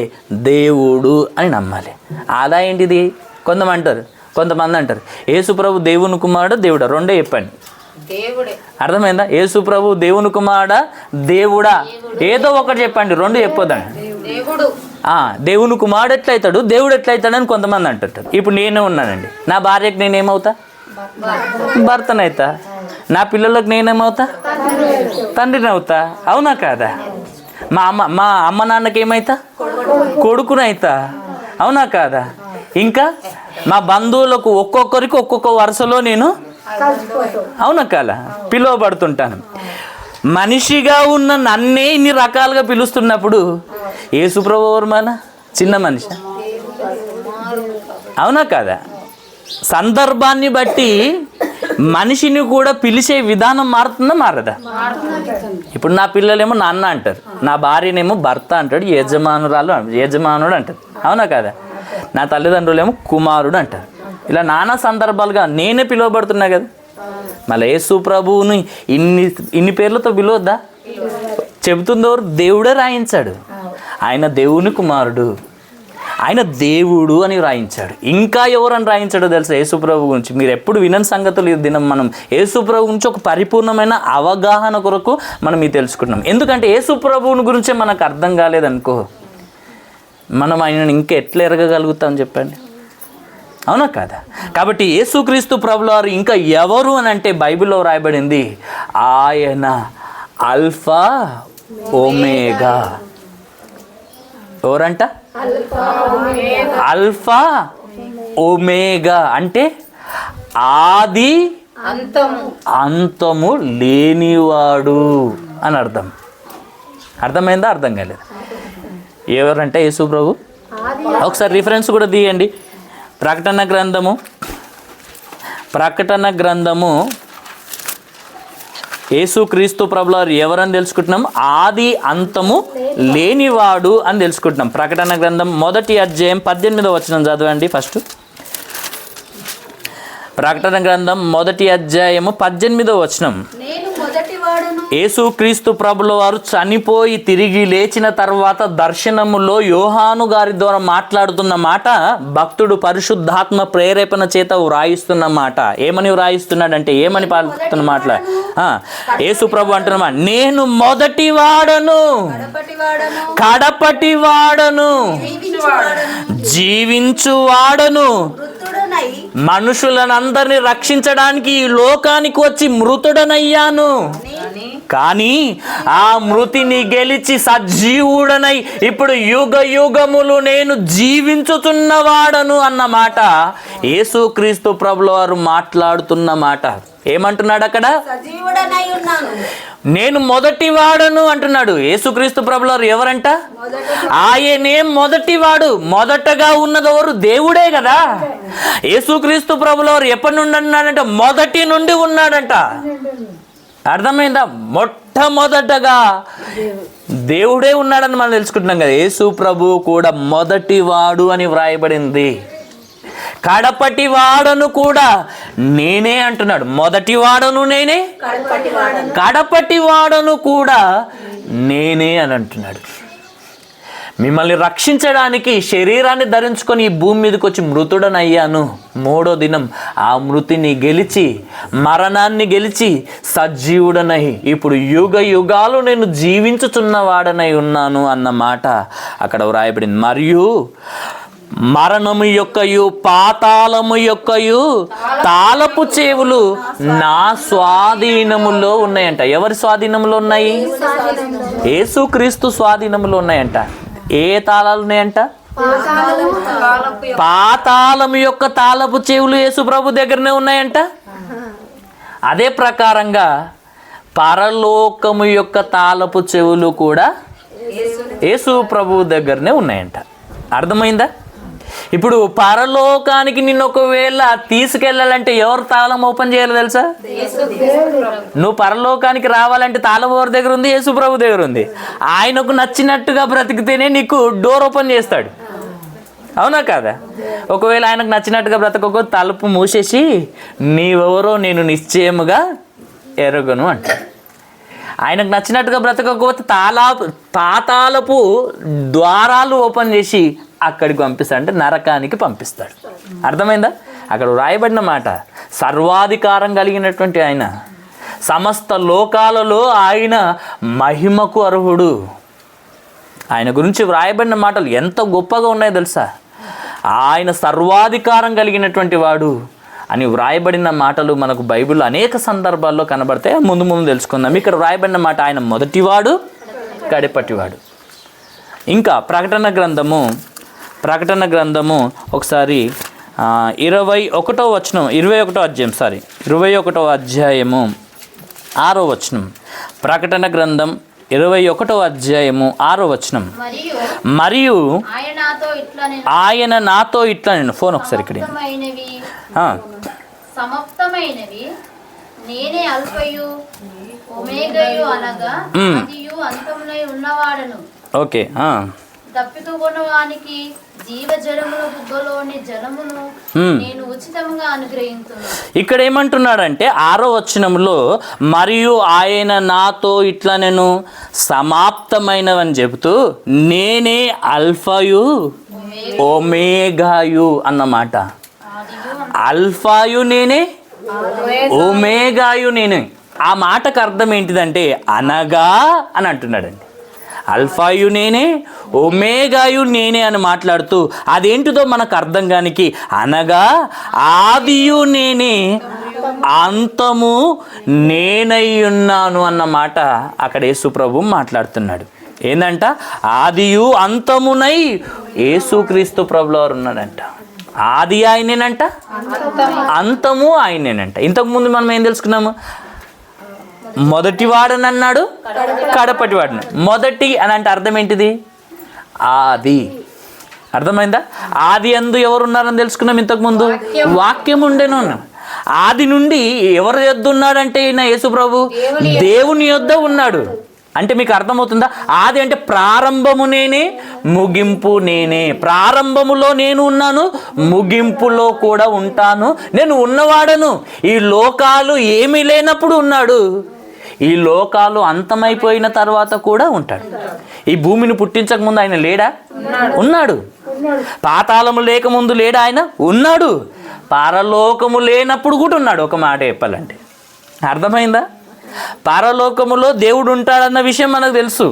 దేవుడు అని నమ్మాలి. అలా ఏంటిది? కొంతమంది అంటారు యేసు ప్రభు దేవుని కుమారుడు దేవుడా, రెండే చెప్పండి. అర్థమైందా? యేసు ప్రభు దేవుని కుమారుడా దేవుడా, ఏదో ఒకటి చెప్పండి, రెండు చెప్పొద్దండి. దేవుని కుమారుడు ఎట్లయితాడు, దేవుడు ఎట్లయితాడు అని కొంతమంది అంటుంటారు. ఇప్పుడు నేనే ఉన్నానండి, నా భార్యకు నేనేమవుతా? భర్తనవుతా. నా పిల్లలకు నేనేమవుతా? తండ్రిని అవుతా. అవునా కాదా? మా అమ్మ నాన్నకి ఏమైతా? కొడుకునైతా. అవునా కాదా? ఇంకా మా బంధువులకు ఒక్కొక్కరికి ఒక్కొక్క వరుసలో నేను అవునా కాదా పిలువబడుతుంటాను. మనిషిగా ఉన్న నన్నే ఇన్ని రకాలుగా పిలుస్తున్నప్పుడు యేసుప్రభు ఎవరు? మన చిన్న మనిషి. అవునా కాదా? సందర్భాన్ని బట్టి మనిషిని కూడా పిలిచే విధానం మారుతుందా మారదా? ఇప్పుడు నా పిల్లలేమో నాన్న అంటారు, నా భార్యనేమో భర్త అంటాడు, యజమానుడు అంటారు. అవునా కాదా? నా తల్లిదండ్రులేమో కుమారుడు అంటారు. ఇలా నానా సందర్భాలుగా నేనే పిలువబడుతున్నా కదా. మళ్ళీ యేసు ప్రభువుని ఇన్ని పేర్లతో పిలవద్దా? చెబుతుందెవరు? దేవుడే రాయించాడు. ఆయన దేవుని కుమారుడు, ఆయన దేవుడు అని రాయించాడు. ఇంకా ఎవరని రాయించాడో తెలుసా యేసుప్రభు గురించి? మీరు ఎప్పుడు వినని సంగతులు ఈ దినం మనం యేసుప్రభు గురించి ఒక పరిపూర్ణమైన అవగాహన కొరకు మనం ఇది తెలుసుకుంటున్నాం. ఎందుకంటే యేసుప్రభువుని గురించే మనకు అర్థం కాలేదనుకో, మనం ఆయనను ఇంకా ఎట్లా ఎరగగలుగుతాం చెప్పండి? అవునా కాదా? కాబట్టి యేసుక్రీస్తు ప్రభుల వారు ఇంకా ఎవరు అని అంటే బైబిల్లో రాయబడింది ఆయన ఆల్ఫా ఒమేగా. ఎవరంట? ఆల్ఫా ఒమేగా అంటే ఆది అంతము లేనివాడు అని అర్థం. అర్థమైందా? అర్థం కాలేదు. ఎవరంటే యేసు ప్రభు. ఒకసారి రిఫరెన్స్ కూడా తీయండి. ప్రకటన గ్రంథము యేసుక్రీస్తు ప్రభుల ఎవరని తెలుసుకుంటున్నాం? ఆది అంతము లేనివాడు అని తెలుసుకుంటున్నాం. ప్రకటన గ్రంథం 1వ అధ్యాయం 18వ వచనం చదవండి ఫస్ట్. ప్రకటన గ్రంథం 1వ అధ్యాయము 18వ వచనం. యేసుక్రీస్తు ప్రభుల వారు చనిపోయి తిరిగి లేచిన తర్వాత దర్శనములో యోహాను గారి ద్వారా మాట్లాడుతున్న మాట భక్తుడు పరిశుద్ధాత్మ ప్రేరేపణ చేత వ్రాయిస్తున్న మాట. ఏమని వ్రాయిస్తున్నాడంటే, ఏమని పాడుతున్న మాట? యేసు ప్రభు అంటున్నా, నేను మొదటి వాడను, కడపటి వాడను, జీవించువాడను, మనుషులనందరినీ రక్షించడానికి ఈ లోకానికి వచ్చి మృతుడనయ్యాను, కానీ ఆ మృతిని గెలిచి సజీవుడనై ఇప్పుడు యుగ యుగములు నేను జీవించుతున్నవాడను అన్నమాట యేసుక్రీస్తు ప్రభుల వారు మాట్లాడుతున్న మాట. ఏమంటున్నాడు అక్కడ? నేను మొదటి వాడను అంటున్నాడు. యేసుక్రీస్తు ప్రభుల వారు ఎవరంట? ఆయనే మొదటివాడు. మొదటగా ఉన్నది ఎవరు? దేవుడే కదా. యేసుక్రీస్తు ప్రభుల వారు ఎప్పటి నుండి అన్నాడంట? మొదటి నుండి ఉన్నాడంట. అర్థమైందా? మొట్టమొదటగా దేవుడే ఉన్నాడని మనం తెలుసుకుంటున్నాం కదా. యేసు ప్రభు కూడా మొదటివాడు అని వ్రాయబడింది. కడపటి వాడను కూడా నేనే అంటున్నాడు. మొదటి వాడను నేనే, కడపటి వాడను కూడా నేనే అని అంటున్నాడు. మిమ్మల్ని రక్షించడానికి శరీరాన్ని ధరించుకొని ఈ భూమి మీదకి వచ్చి మృతుడనయ్యాను. 3వ దినం ఆ మృతిని గెలిచి, మరణాన్ని గెలిచి సజీవుడనై ఇప్పుడు యుగ యుగాలు నేను జీవించుచున్నవాడనై ఉన్నాను అన్న మాట అక్కడ వ్రాయబడింది. మరియు మరణము యొక్కయు పాతాళము యొక్కయు తాళపు చెవులు నా స్వాధీనములో ఉన్నాయంట. ఎవరి స్వాధీనములో ఉన్నాయి? యేసుక్రీస్తు స్వాధీనములో ఉన్నాయంట. ఏ తాళాలు ఉన్నాయంట? పాతాళము యొక్క తాళపు చెవులు యేసు ప్రభు దగ్గరనే ఉన్నాయంట. అదే ప్రకారంగా పరలోకము యొక్క తాళపు చెవులు కూడా యేసు ప్రభు దగ్గరనే ఉన్నాయంట. అర్థమైందా? ఇప్పుడు పరలోకానికి నిన్ను ఒకవేళ తీసుకెళ్ళాలంటే ఎవరు తాళం ఓపెన్ చేయాలి తెలుసా? నువ్వు పరలోకానికి రావాలంటే తాళం ఎవరి దగ్గర ఉంది? యేసు ప్రభు దగ్గర ఉంది. ఆయనకు నచ్చినట్టుగా బ్రతికితేనే నీకు డోర్ ఓపెన్ చేస్తాడు. అవునా కాదా? ఒకవేళ ఆయనకు నచ్చినట్టుగా బ్రతకకు, తలుపు మూసేసి నీవెవరో నేను నిశ్చయముగా ఎరగను అంటాడు. ఆయనకు నచ్చినట్టుగా బ్రతకకపోతే పాతాళపు ద్వారాలు ఓపెన్ చేసి అక్కడికి పంపిస్తాడు, అంటే నరకానికి పంపిస్తాడు. అర్థమైందా? అక్కడ వ్రాయబడిన మాట, సర్వాధికారం కలిగినటువంటి ఆయన, సమస్త లోకాలలో ఆయన మహిమకు అర్హుడు. ఆయన గురించి వ్రాయబడిన మాటలు ఎంత గొప్పగా ఉన్నాయో తెలుసా? ఆయన సర్వాధికారం కలిగినటువంటి వాడు అని వ్రాయబడిన మాటలు మనకు బైబిల్లో అనేక సందర్భాల్లో కనబడతాయి. ముందు ముందు తెలుసుకుందాం. ఇక్కడ వ్రాయబడిన మాట, ఆయన మొదటివాడు కడపటివాడు. ఇంకా ప్రకటన గ్రంథము ఒకసారి 21వ అధ్యాయము 6వ వచనం. ప్రకటన గ్రంథం 21వ అధ్యాయము 6వ వచనం. మరియు ఆయన నాతో ఇట్లా, నేను ఫోన్ ఒకసారి ఇక్కడ, సమప్తమైనవి నేనే అల్ఫయు ఒమేగయు అనగా ఆదియు అంతమునై ఉన్నవాడను. ఓకే. తప్పికొనువానికి జీవజలముల బుగ్గలోని జలమును నేను ఉచితంగా అనుగ్రహించును. ఇక్కడ ఏమంటున్నాడంటే 6వ వచనంలో, మరియు ఆయన నాతో ఇట్లా నేను సమాప్తమైనవని చెబుతూ నేనే అల్ఫాయు ఒమేగాయు అన్నమాట. అల్ఫాయు నేనే, ఒమేగాయు నేనే. ఆ మాటకు అర్థం ఏంటిదంటే అనగా అని అంటున్నాడండి. అల్ఫాయు నేనే, ఒమేగాయు నేనే అని మాట్లాడుతూ అదేంటిదో మనకు అర్థం కానికి, అనగా ఆదియు నేనే, అంతము నేనై ఉన్నాను అన్నమాట అక్కడ యేసుప్రభు మాట్లాడుతున్నాడు. ఏందంట? ఆదియు అంతమునై యేసుక్రీస్తు ప్రభుల వారు ఉన్నాడంట. ఆది ఆయనేనంట, అంతము ఆయనేనంట. ఇంతకుముందు మనం ఏం తెలుసుకున్నాము? మొదటివాడని అన్నాడు, కడపటివాడని. మొదటి అని అంటే అర్థం ఏంటిది? ఆది. అర్థమైందా? ఆది యందు ఎవరున్నారని తెలుసుకున్నాం ఇంతకుముందు. వాక్యం ఉండేను. ఆది నుండి ఎవరి యొద్ద ఉన్నాడంటే ఈయన యేసుప్రభు దేవుని యొద్ద ఉన్నాడు. అంటే మీకు అర్థమవుతుందా? ఆది అంటే ప్రారంభము నేనే, ముగింపు నేనే. ప్రారంభములో నేను ఉన్నాను, ముగింపులో కూడా ఉంటాను. నేను ఉన్నవాడను. ఈ లోకాలు ఏమీ లేనప్పుడు ఉన్నాడు, ఈ లోకాలు అంతమైపోయిన తర్వాత కూడా ఉంటాడు. ఈ భూమిని పుట్టించక ముందు ఆయన లేడా? ఉన్నాడు. పాతాళము లేకముందు లేడా? ఆయన ఉన్నాడు. పరలోకము లేనప్పుడు కూడా ఉన్నాడు. ఒక మాట చెప్పాలంటే అర్థమైందా? పరలోకములో దేవుడు ఉంటాడన్న విషయం మనకు తెలుసు,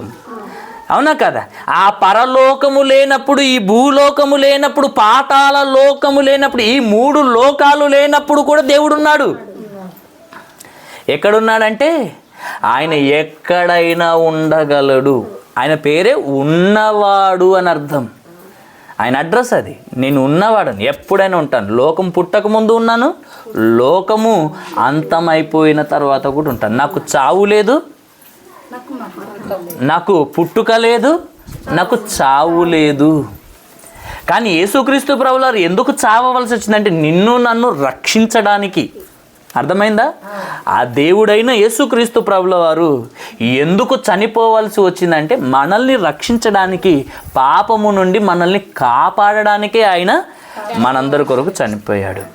అవునా కదా? ఆ పరలోకము లేనప్పుడు, ఈ భూలోకము లేనప్పుడు, పాతాళ లోకము లేనప్పుడు, ఈ 3 లోకాలు లేనప్పుడు కూడా దేవుడు ఉన్నాడు. ఎక్కడున్నాడంటే ఆయన ఎక్కడైనా ఉండగలడు. ఆయన పేరే ఉన్నవాడు అని అర్థం. ఆయన అడ్రస్ అది. నేను ఉన్నవాడని, ఎప్పుడైనా ఉంటాను. లోకం పుట్టక ముందు ఉన్నాను, లోకము అంతమైపోయిన తర్వాత కూడా ఉంటాను. నాకు చావు లేదు, నాకు పుట్టుక లేదు, నాకు చావు లేదు. కానీ యేసుక్రీస్తు ప్రభువారు ఎందుకు చావవలసి వచ్చిందంటే నిన్ను నన్ను రక్షించడానికి. అర్థమైందా? ఆ దేవుడైన యేసుక్రీస్తు ప్రభుల వారు ఎందుకు చనిపోవలసి వచ్చిందంటే మనల్ని రక్షించడానికి, పాపము నుండి మనల్ని కాపాడడానికే ఆయన మనందరి కొరకు చనిపోయాడు.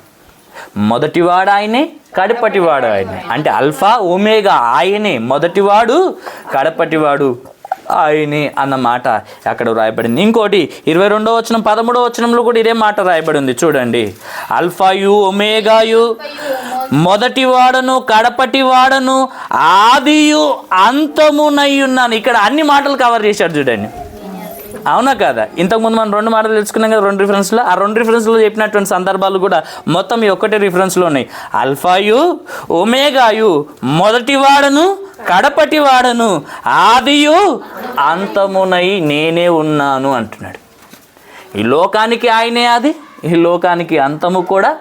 మొదటివాడు ఆయనే, కడపటివాడు ఆయనే. అంటే అల్ఫా ఒమేగా ఆయనే. మొదటివాడు, కడపటివాడు ఆయనే అన్న మాట అక్కడ రాయబడింది. ఇంకోటి 22వ వచనం 13వ వచనంలో కూడా ఇదే మాట రాయబడి ఉంది. చూడండి, అల్ఫాయు ఒమేగాయు, మొదటివాడను కడపటివాడను ఆదియు అంతమునై ఉన్నాను. ఇక్కడ అన్ని మాటలు కవర్ చేశాడు చూడండి, అవునా కదా? ఇంతకుముందు మనం 2 మాటలు తెలుసుకున్నాం కదా, 2 రిఫరెన్స్లో. ఆ 2 రిఫరెన్స్లో చెప్పినటువంటి సందర్భాలు కూడా మొత్తం ఈ ఒక్కటే రిఫరెన్స్లో ఉన్నాయి. అల్ఫాయు ఒమేగాయు, మొదటివాడను కడపటివాడను ఆదియు అంతమునై నేనే ఉన్నాను అంటున్నాడు. ఈ లోకానికి ఆయనే ఆది, ఈ లోకానికి అంతము కూడా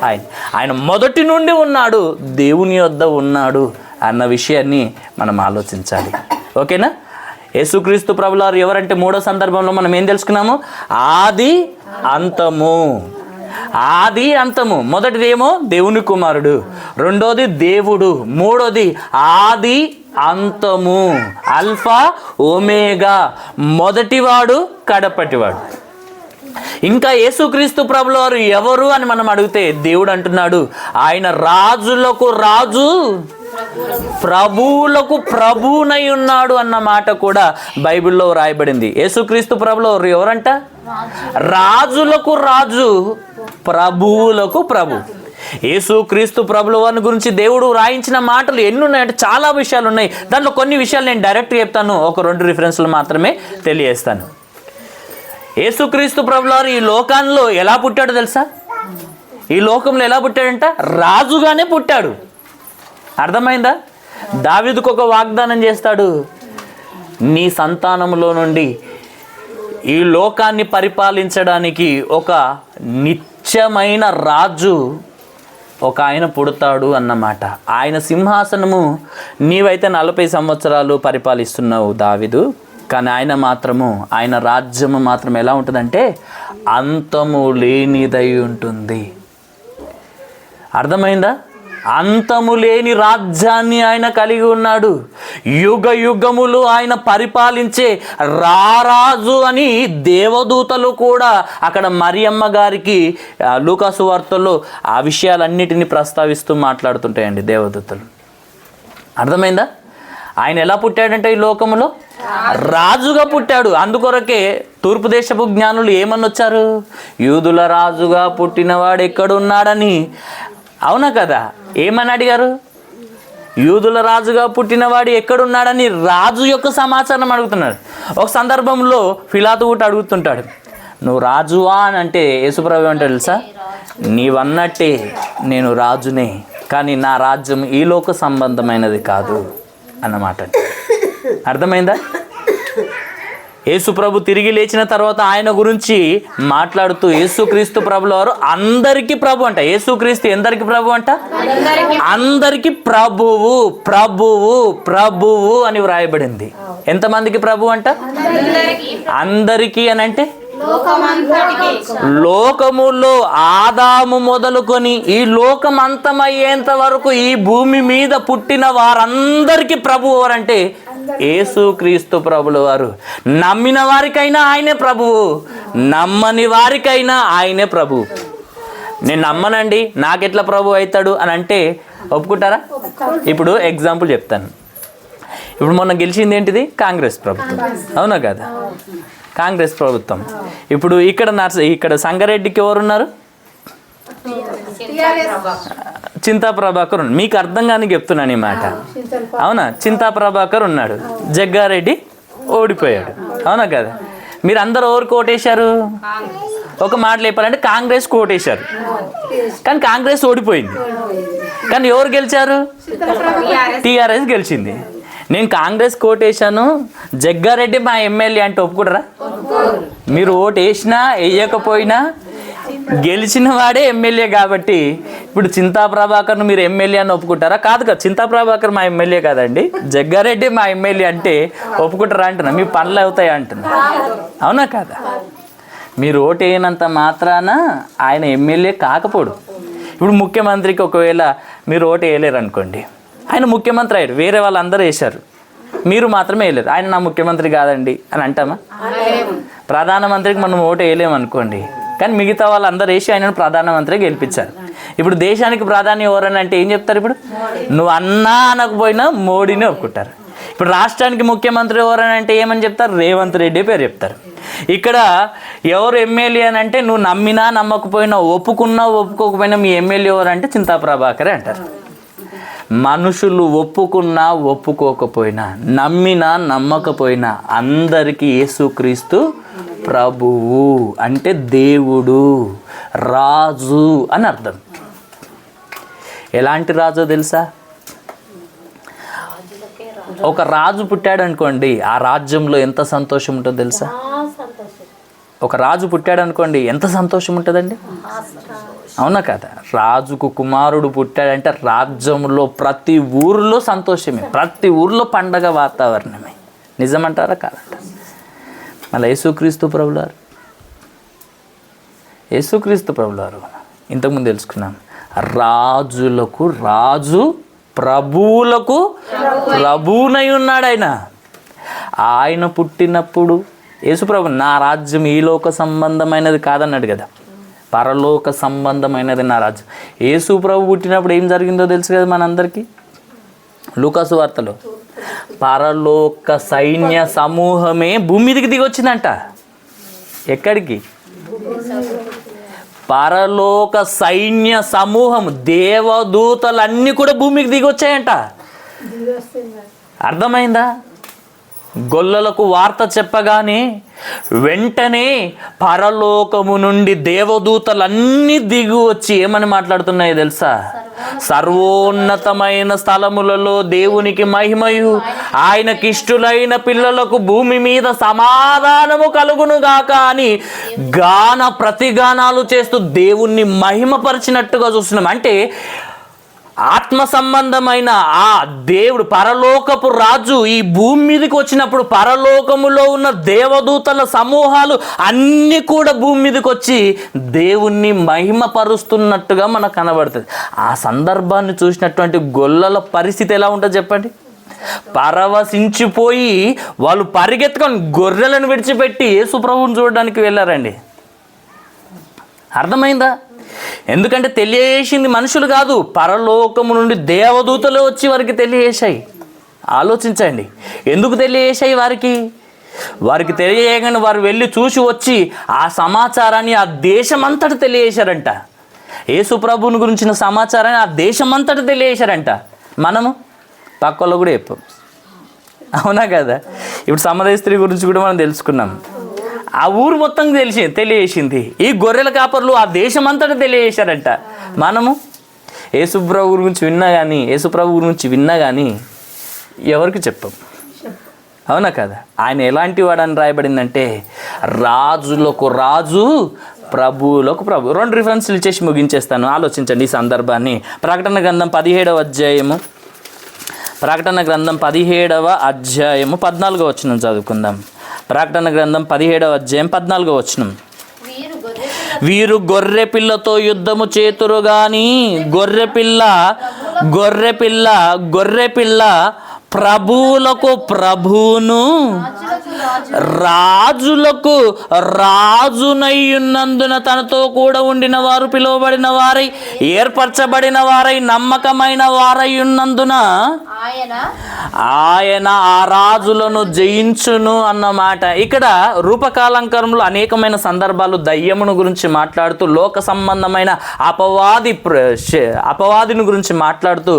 ఆయన. ఆయన మొదటి నుండి ఉన్నాడు, దేవుని యొద్ద ఉన్నాడు అన్న విషయాన్ని మనం ఆలోచించాలి. ఓకేనా? యేసుక్రీస్తు ప్రభువారు ఎవరంటే 3వ సందర్భంలో మనం ఏం తెలుసుకున్నాము? ఆది అంతము. ఆది అంతము. మొదటిదేమో దేవుని కుమారుడు, రెండోది దేవుడు, మూడోది ఆది అంతము. అల్ఫా ఒమేగా, మొదటివాడు కడపటివాడు. ఇంకా యేసుక్రీస్తు ప్రభుల వారు ఎవరు అని మనం అడిగితే దేవుడు అంటున్నాడు, ఆయన రాజులకు రాజు, ప్రభువులకు ప్రభువునై ఉన్నాడు అన్న మాట కూడా బైబిల్లో రాయబడింది. యేసుక్రీస్తు ప్రభుల వారు ఎవరంట? రాజులకు రాజు, ప్రభువులకు ప్రభు. యేసుక్రీస్తు ప్రభుల వారిని గురించి దేవుడు రాయించిన మాటలు ఎన్ని ఉన్నాయంటే చాలా విషయాలు ఉన్నాయి. దాంట్లో కొన్ని విషయాలు నేను డైరెక్ట్గా చెప్తాను, ఒక 2 రిఫరెన్స్లు మాత్రమే తెలియజేస్తాను. యేసుక్రీస్తు ప్రభుల వారు ఈ లోకంలో ఎలా పుట్టాడో తెలుసా? ఈ లోకంలో ఎలా పుట్టాడంట? రాజుగానే పుట్టాడు. అర్థమైందా? దావీదుకు ఒక వాగ్దానం చేస్తాడు, నీ సంతానంలో నుండి ఈ లోకాన్ని పరిపాలించడానికి ఒక నిత్యమైన రాజు ఒక ఆయన పుడతాడు అన్నమాట. ఆయన సింహాసనము నీవైతే 40 సంవత్సరాలు పరిపాలిస్తున్నావు దావీదు, కానీ ఆయన రాజ్యము మాత్రం ఎలా ఉంటుందంటే అంతము లేనిదై ఉంటుంది. అర్థమైందా? అంతము లేని రాజ్యాన్ని ఆయన కలిగి ఉన్నాడు. యుగ యుగములు ఆయన పరిపాలించే రారాజు అని దేవదూతలు కూడా అక్కడ మరియమ్మ గారికి లూకాసు వార్తల్లో ఆ విషయాలన్నిటినీ ప్రస్తావిస్తూ మాట్లాడుతుంటాయండి దేవదూతలు. అర్థమైందా? ఆయన ఎలా పుట్టాడంటే ఈ లోకములో రాజుగా పుట్టాడు. అందుకొరకే తూర్పు దేశపు జ్ఞానులు ఏమని వచ్చారు? యూదుల రాజుగా పుట్టినవాడు ఎక్కడున్నాడని. అవునా కదా? ఏమని అడిగారు? యూదుల రాజుగా పుట్టినవాడు ఎక్కడున్నాడని రాజు యొక్క సమాచారం అడుగుతున్నాడు. ఒక సందర్భంలో పిలాతు కూడా అడుగుతుంటాడు, నువ్వు రాజువా అని అంటే యేసుప్రభు అంటే తెలుసా, నీవన్నట్టే నేను రాజునే, కానీ నా రాజ్యం ఈ లోక సంబంధమైనది కాదు అన్నమాట. అర్థమైందా? యేసుప్రభు తిరిగి లేచిన తర్వాత ఆయన గురించి మాట్లాడుతూ యేసుక్రీస్తు ప్రభుల వారు అందరికీ ప్రభు అంట. యేసుక్రీస్తు ఎందరికి ప్రభు అంట? అందరికీ ప్రభువు, ప్రభువు, ప్రభువు అని వ్రాయబడింది. ఎంతమందికి ప్రభు అంట? అందరికీ అని అంటే లోకములో ఆదాము మొదలుకొని ఈ లోకం అంతమయ్యేంత వరకు ఈ భూమి మీద పుట్టిన వారందరికీ ప్రభువు ఎవరంటే యేసుక్రీస్తు ప్రభుల వారు. నమ్మిన వారికైనా ఆయనే ప్రభువు, నమ్మని వారికైనా ఆయనే ప్రభువు. నేను నమ్మనండి నాకెట్లా ప్రభు అవుతాడు అని అంటే ఒప్పుకుంటారా? ఇప్పుడు ఎగ్జాంపుల్ చెప్తాను. ఇప్పుడు మొన్న గెలిచింది ఏంటిది? కాంగ్రెస్ ప్రభుత్వం, అవునా కదా? కాంగ్రెస్ ప్రభుత్వం. ఇప్పుడు ఇక్కడ సంగారెడ్డికి ఎవరున్నారు? చింతా ప్రభాకర్. మీకు అర్థం కానీ చెప్తున్నాను ఈ మాట, అవునా? చింతా ప్రభాకర్ ఉన్నాడు, జగ్గారెడ్డి ఓడిపోయాడు, అవునా కదా? మీరు అందరు ఎవరికి ఓటేశారు? ఒక మాట చెప్పాలంటే కాంగ్రెస్కి ఓటేశారు, కానీ కాంగ్రెస్ ఓడిపోయింది. కానీ ఎవరు గెలిచారు? టీఆర్ఎస్ గెలిచింది. నేను కాంగ్రెస్ ఓటేశాను, జగ్గారెడ్డి మా ఎమ్మెల్యే అంటే ఒప్పుకుంటారా? మీరు ఓటు వేసినా వేయకపోయినా గెలిచిన వాడే ఎమ్మెల్యే. కాబట్టి ఇప్పుడు చింతా ప్రభాకర్ను మీరు ఎమ్మెల్యే అని ఒప్పుకుంటారా? కాదు కదా, చింతా ప్రభాకర్ మా ఎమ్మెల్యే కాదండి, జగ్గారెడ్డి మా ఎమ్మెల్యే అంటే ఒప్పుకుంటారా అంటున్నా? మీ పనులు అవుతాయి అంటున్నా, అవునా కదా? మీరు ఓటు వేయనంత మాత్రాన ఆయన ఎమ్మెల్యే కాకపోడు. ఇప్పుడు ముఖ్యమంత్రికి ఒకవేళ మీరు ఓటు వేయలేరు అనుకోండి, ఆయన ముఖ్యమంత్రి అయ్యారు, వేరే వాళ్ళందరూ వేశారు, మీరు మాత్రమే వేయలేరు, ఆయన నా ముఖ్యమంత్రి కాదండి అని అంటామా? ప్రధానమంత్రికి మనం ఓటు వేయలేము అనుకోండి, కానీ మిగతా వాళ్ళందరూ వేసి ఆయనను ప్రధానమంత్రి గెలిపించారు. ఇప్పుడు దేశానికి ప్రధాని ఎవరని అంటే ఏం చెప్తారు? ఇప్పుడు నువ్వు అన్నా అనకపోయినా మోడీని ఒప్పుకుంటారు. ఇప్పుడు రాష్ట్రానికి ముఖ్యమంత్రి ఎవరని అంటే ఏమని చెప్తారు? రేవంత్ రెడ్డి పేరు చెప్తారు. ఇక్కడ ఎవరు ఎమ్మెల్యే అని అంటే నువ్వు నమ్మినా నమ్మకపోయినా, ఒప్పుకున్నా ఒప్పుకోకపోయినా మీ ఎమ్మెల్యే ఎవరంటే చింతా ప్రభాకరే అంటారు. మనుషులు ఒప్పుకున్నా ఒప్పుకోకపోయినా, నమ్మినా నమ్మకపోయినా అందరికీ యేసుక్రీస్తు ప్రభువు అంటే దేవుడు, రాజు అని అర్థం. ఎలాంటి రాజో తెలుసా? ఒక రాజు పుట్టాడు అనుకోండి, ఆ రాజ్యంలో ఎంత సంతోషం ఉంటుందో తెలుసా? ఒక రాజు పుట్టాడు అనుకోండి, ఎంత సంతోషం ఉంటుందండి, అవునా కదా? రాజుకు కుమారుడు పుట్టాడంటే రాజ్యంలో ప్రతి ఊరిలో సంతోషమే, ప్రతి ఊరిలో పండగ వాతావరణమే. నిజమంటారా కాదంట? మళ్ళీ యేసుక్రీస్తు ప్రభులారు ఇంతకుముందు తెలుసుకున్నాం, రాజులకు రాజు, ప్రభువులకు ప్రభువునై ఉన్నాడు. ఆయన పుట్టినప్పుడు యేసుప్రభు నా రాజ్యం ఈ లోక సంబంధమైనది కాదన్నాడు కదా, పరలోక సంబంధమైనది నా రాజ్యం. యేసుప్రభు పుట్టినప్పుడు ఏం జరిగిందో తెలుసు కదా మనందరికీ. లూకాసు వార్తలో పరలోక సైన్య సమూహమే భూమి మీదకి దిగొచ్చిందంట. ఎక్కడికి? పరలోక సైన్య సమూహం, దేవదూతలన్నీ కూడా భూమికి దిగొచ్చాయంట. అర్థమైందా? గొల్లలకు వార్త చెప్పగానే వెంటనే పరలోకము నుండి దేవదూతలన్నీ దిగి వచ్చి ఏమని మాట్లాడుతున్నాయో తెలుసా? సర్వోన్నతమైన స్థలములలో దేవునికి మహిమయు, ఆయనకి ఇష్టులైన పిల్లలకు భూమి మీద సమాధానము కలుగునుగాక అని ప్రతిగానాలు చేస్తూ దేవుణ్ణి మహిమపరిచినట్టుగా చూస్తున్నాం. అంటే ఆత్మ సంబంధమైన ఆ దేవుడు, పరలోకపు రాజు ఈ భూమి మీదకి వచ్చినప్పుడు పరలోకములో ఉన్న దేవదూతల సమూహాలు అన్నీ కూడా భూమి మీదకి వచ్చి దేవుణ్ణి మహిమపరుస్తున్నట్టుగా మనకు కనబడుతుంది. ఆ సందర్భాన్ని చూసినటువంటి గొల్లల పరిస్థితి ఎలా ఉంటుంది చెప్పండి? పరవశించిపోయి వాళ్ళు పరిగెత్తుకొని గొర్రెలను విడిచిపెట్టి యేసుప్రభువుని చూడడానికి వెళ్ళారండి. అర్థమైందా? ఎందుకంటే తెలియజేసింది మనుషులు కాదు, పరలోకము నుండి దేవదూతలు వచ్చి వారికి తెలియజేశాయి. ఆలోచించండి, ఎందుకు తెలియజేశాయి వారికి తెలియజేయగానే వారు వెళ్ళి చూసి వచ్చి ఆ సమాచారాన్ని ఆ దేశమంతటి తెలియజేశారంట. యేసు ప్రభువుని గురించిన సమాచారాన్ని ఆ దేశమంతటి తెలియజేశారంట. మనము పక్కలో కూడా చెప్పాం, అవునా కదా? ఇప్పుడు సమరయ స్త్రీ గురించి కూడా మనం తెలుసుకున్నాం. ఆ ఊరు మొత్తం తెలియజేసింది. ఈ గొర్రెల కాపర్లు ఆ దేశమంతటా తెలియజేశారంట. మనము యేసుప్రభు గురించి విన్నా కానీ ఎవరికి చెప్పం, అవునా కదా? ఆయన ఎలాంటి వాడని రాయబడిందంటే రాజులకు రాజు, ప్రభువులకు ప్రభు. 2 రిఫరెన్స్లు ఇచ్చేసి ముగించేస్తాను, ఆలోచించండి ఈ సందర్భాన్ని. ప్రకటన గ్రంథం 17వ అధ్యాయము 14వ వచనం చదువుకుందాం. ప్రకటన గ్రంథం 17వ అధ్యాయం 14వ వచనం. వీరు గొర్రె పిల్లతో యుద్ధము చేతురు గాని గొర్రె పిల్ల ప్రభువులకు ప్రభువును రాజులకు రాజునయ్యున్నందున తనతో కూడా ఉండిన వారు పిలువబడిన వారై ఏర్పరచబడిన వారై నమ్మకమైన వారై ఉన్నందున ఆయన ఆ రాజులను జయించును అన్నమాట. ఇక్కడ రూపకాలంకరంలో అనేకమైన సందర్భాలు దయ్యమును గురించి మాట్లాడుతూ, లోక సంబంధమైన అపవాదిని గురించి మాట్లాడుతూ,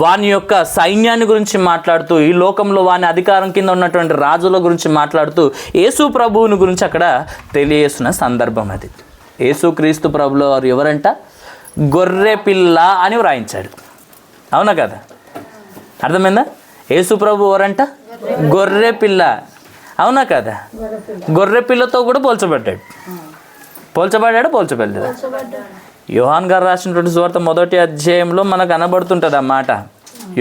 వాని యొక్క సైన్యాన్ని గురించి మాట్లాడుతూ, ఈ లోకంలో వాని అధికారం కింద ఉన్నటువంటి రాజుల గురించి మాట్లాడుతూ యేసు ప్రభువుని గురించి అక్కడ తెలియజేస్తున్న సందర్భం అది. యేసుక్రీస్తు ప్రభులో వారు ఎవరంట? గొర్రె పిల్ల అని వ్రాయించాడు, అవునా కదా? అర్థమైందా? యేసు ప్రభు ఎవరంట? గొర్రె పిల్ల, అవునా కదా? గొర్రె పిల్లతో కూడా పోల్చబడ్డాడు. యోహాన్ గారు రాసినటువంటి సువార్త 1వ అధ్యాయంలో మనకు కనబడుతుంటుంది ఆ మాట.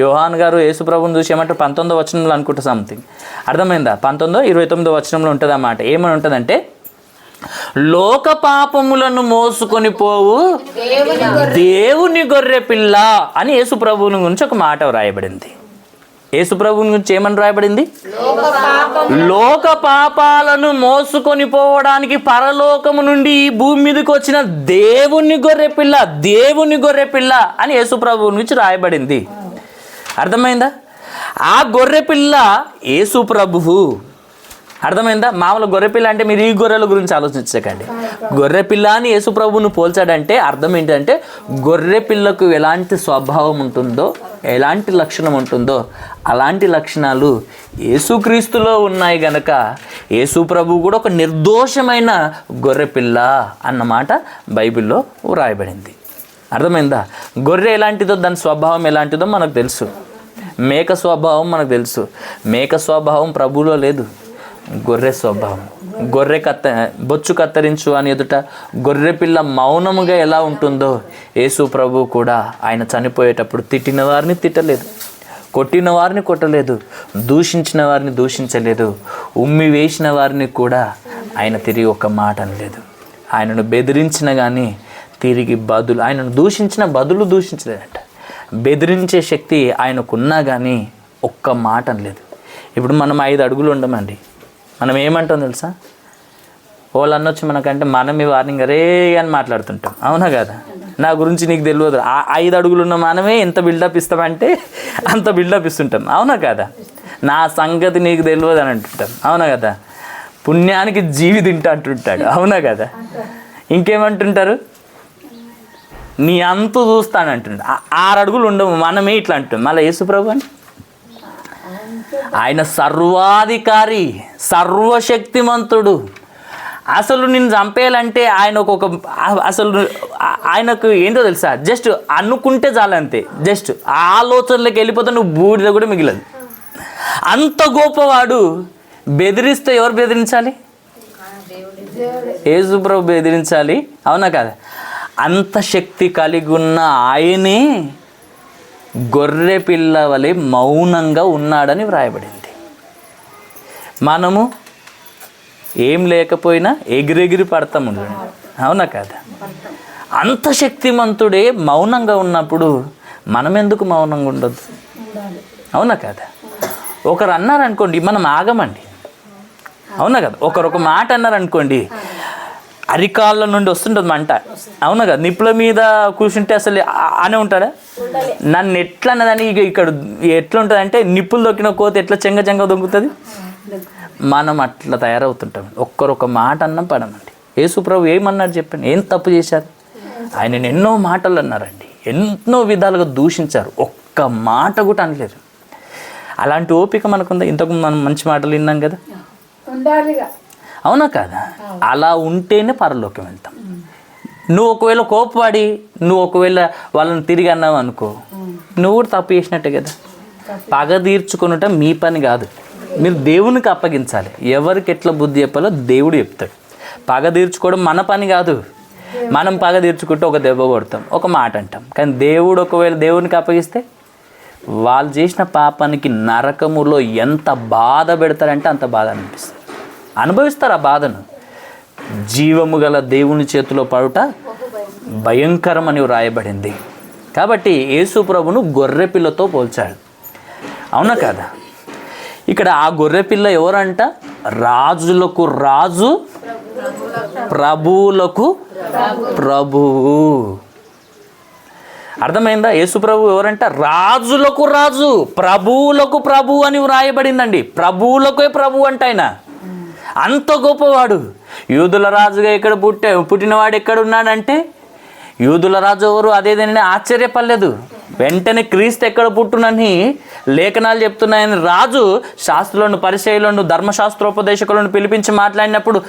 యోహాన్ గారు యేసుప్రభుని చూసి ఏమంటారు? 19వ వచనంలో అనుకుంటా సంథింగ్. అర్థమైందా? 19వ 29వ వచనంలో ఉంటుంది ఆ మాట. ఏమని ఉంటుందంటే, లోక పాపములను మోసుకొని పోవు దేవుని గొర్రె పిల్ల అని యేసుప్రభుని గురించి ఒక మాట వ్రాయబడింది. యేసుప్రభుని గురించి ఏమని రాయబడింది? లోక పాపాలను మోసుకొని పోవడానికి పరలోకము నుండి ఈ భూమి మీదకి వచ్చిన దేవుని గొర్రె పిల్ల అని యేసుప్రభుని గురించి రాయబడింది. అర్థమైందా? ఆ గొర్రె పిల్ల యేసు ప్రభువు. అర్థమైందా? మామూలు గొర్రెపిల్ల అంటే మీరు ఈ గొర్రెల గురించి ఆలోచించకండి. గొర్రెపిల్ల అని యేసు ప్రభువును పోల్చాడంటే అర్థం ఏంటంటే, గొర్రె పిల్లకు ఎలాంటి స్వభావం ఉంటుందో, ఎలాంటి లక్షణం ఉంటుందో అలాంటి లక్షణాలు యేసుక్రీస్తులో ఉన్నాయి గనక యేసు ప్రభువు కూడా ఒక నిర్దోషమైన గొర్రెపిల్ల అన్నమాట బైబిల్లో వ్రాయబడింది. అర్థమైందా? గొర్రె ఎలాంటిదో, దాని స్వభావం ఎలాంటిదో మనకు తెలుసు. మేక స్వభావం మనకు తెలుసు. మేక స్వభావం ప్రభువులో లేదు. గొర్రె స్వభావం, బొచ్చు కత్తరించు అని ఎదుట గొర్రె పిల్ల మౌనముగా ఎలా ఉంటుందో యేసు ప్రభు కూడా ఆయన చనిపోయేటప్పుడు తిట్టిన వారిని తిట్టలేదు, కొట్టిన వారిని కొట్టలేదు, దూషించిన వారిని దూషించలేదు, ఉమ్మి వేసిన వారిని కూడా ఆయన తిరిగి ఒక్క మాట అనలేదు. ఆయనను బెదిరించిన కానీ తిరిగి ఆయనను దూషించిన బదులు దూషించలేదంట. బెదిరించే శక్తి ఆయనకున్నా కానీ ఒక్క మాట అనలేదు. ఇప్పుడు మనం 5 అడుగులు ఉండమండి, మనం ఏమంటాం తెలుసా? వాళ్ళు అనొచ్చు మనకంటే మనమే వార్నింగ్ అరే అని మాట్లాడుతుంటాం. అవునా కదా? నా గురించి నీకు తెలియదు. 5 అడుగులు ఉన్న మనమే ఎంత బిల్డప్ ఇస్తామంటే అంత బిల్డప్ ఇస్తుంటాం. అవునా కదా? నా సంగతి నీకు తెలియదు అని అంటుంటాం. అవునా కదా? పుణ్యానికి జీవి తింటా అంటుంటాడు. అవునా కదా? ఇంకేమంటుంటారు? నీ అంతు చూస్తానంటుంట. 6 అడుగులు ఉండవు మనమే ఇట్లా అంటాం. మళ్ళీ యేసుప్రభు అని ఆయన సర్వాధికారి, సర్వశక్తిమంతుడు. అసలు నిన్ను చంపేయాలంటే ఆయన అసలు ఆయనకు ఏంటో తెలుసా? జస్ట్ అనుకుంటే చాలంతే. జస్ట్ ఆలోచనలోకి వెళ్ళిపోతే నువ్వు బూడిద కూడా మిగిలదు. అంత గొప్పవాడు. బెదిరిస్తే ఎవరు బెదిరించాలి? యేసుప్రభు బెదిరించాలి. అవునా కదా? అంత శక్తి కలిగి ఉన్న ఆయనే గొర్రె పిల్ల వలె మౌనంగా ఉన్నాడని వ్రాయబడింది. మనము ఏం లేకపోయినా ఎగిరెగిరి పడతాము. అవునా కదా? అంత శక్తిమంతుడే మౌనంగా ఉన్నప్పుడు మనం ఎందుకు మౌనంగా ఉండదు? అవునా కదా? ఒకరు అన్నారనుకోండి, మనం ఆగమండి. అవునా కదా? ఒకరు మాట అన్నారనుకోండి, అరికాళ్ళ నుండి వస్తుంటుంది మంట. అవునా కదా? నిప్పుల మీద కూర్చుంటే అసలు అనే ఉంటాడా? నన్ను ఎట్లా అన్నదని ఇక్కడ ఎట్లా ఉంటుంది అంటే, నిప్పులు దొక్కిన కోత ఎట్లా చెంగ దొంగుతుంది. మనం అట్లా తయారవుతుంటాం. ఒక్కరొక మాట అన్నం పడమండి. యేసుప్రభు ఏమన్నాడు చెప్పండి? ఏం తప్పు చేశారు? ఆయనను ఎన్నో మాటలు అన్నారండి, ఎన్నో విధాలుగా దూషించారు, ఒక్క మాట కూడా అనలేరు. అలాంటి ఓపిక మనకుందా? ఇంతకు మనం మంచి మాటలు విన్నాం కదా. అవునా కాదా? అలా ఉంటేనే పరలోకం వెళ్తాం. నువ్వు ఒకవేళ కోపపడి నువ్వు ఒకవేళ వాళ్ళని తిరిగి అన్నావు అనుకో, నువ్వు కూడా తప్పు చేసినట్టే కదా. పగ తీర్చుకొనుట మీ పని కాదు, మీరు దేవునికి అప్పగించాలి. ఎవరికి ఎట్లా బుద్ధి చెప్పాలో దేవుడు చెప్తాడు. పగ తీర్చుకోవడం మన పని కాదు. మనం పగ తీర్చుకుంటే ఒక దెబ్బ కొడతాం, ఒక మాట అంటాం. కానీ దేవుడు ఒకవేళ దేవునికి అప్పగిస్తే వాళ్ళు చేసిన పాపానికి నరకములో ఎంత బాధ పెడతారంటే అంత బాధ అనిపిస్తుంది. అనుభవిస్తారు ఆ బాధను. జీవము గల దేవుని చేతిలో పడుట భయంకరమని వ్రాయబడింది. కాబట్టి యేసు ప్రభును గొర్రెపిల్లతో పోల్చాడు. అవునా కాదా? ఇక్కడ ఆ గొర్రెపిల్ల ఎవరంట? రాజులకు రాజు, ప్రభువులకు ప్రభువు. అర్థమైందా? యేసు ప్రభు ఎవరంట? రాజులకు రాజు, ప్రభువులకు ప్రభు అని వ్రాయబడిందండి. ప్రభువులకే ప్రభు అంట ఆయన. అంత గొప్పవాడు. యూదుల రాజుగా ఎక్కడ పుట్టినవాడు ఎక్కడ ఉన్నాడంటే, యూదుల రాజు ఎవరు అదేదని ఆశ్చర్యపడలేదు. వెంటనే క్రీస్తు ఎక్కడ పుట్టునని లేఖనాలు చెప్తున్నాయని రాజు శాస్త్రులను, పరిచయులను, ధర్మశాస్త్రోపదేశకులను పిలిపించి మాట్లాడినప్పుడు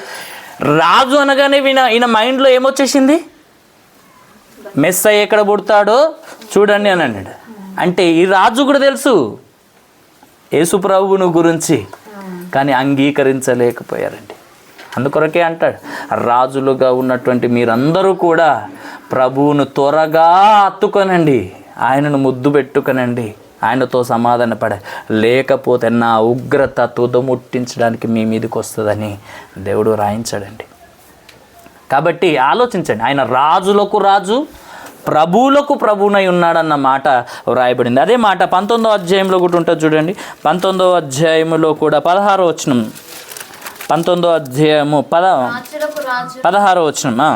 రాజు అనగానే ఈయన మైండ్లో ఏమొచ్చేసింది? మెస్సయ్య ఎక్కడ పుడతాడో చూడండి అని అన్నాడు. అంటే ఈ రాజు కూడా తెలుసు యేసు ప్రభువును గురించి, కానీ అంగీకరించలేకపోయారండి. అందుకొరకే అంటాడు, రాజులుగా ఉన్నటువంటి మీరందరూ కూడా ప్రభువును త్వరగా హత్తుకొనండి, ఆయనను ముద్దు పెట్టుకొనండి, ఆయనతో సమాధాన పడ, లేకపోతే నా ఉగ్రత తుదముట్టించడానికి మీ మీదకి వస్తుందని దేవుడు రాయించాడండి. కాబట్టి ఆలోచించండి, ఆయన రాజులకు రాజు, ప్రభువులకు ప్రభువునై ఉన్నాడన్న మాట వ్రాయబడింది. అదే మాట 19వ అధ్యాయంలో కూడా ఉంటుంది చూడండి. 19వ అధ్యాయంలో కూడా 16వ వచనం, 19వ అధ్యాయము 16వ వచనం.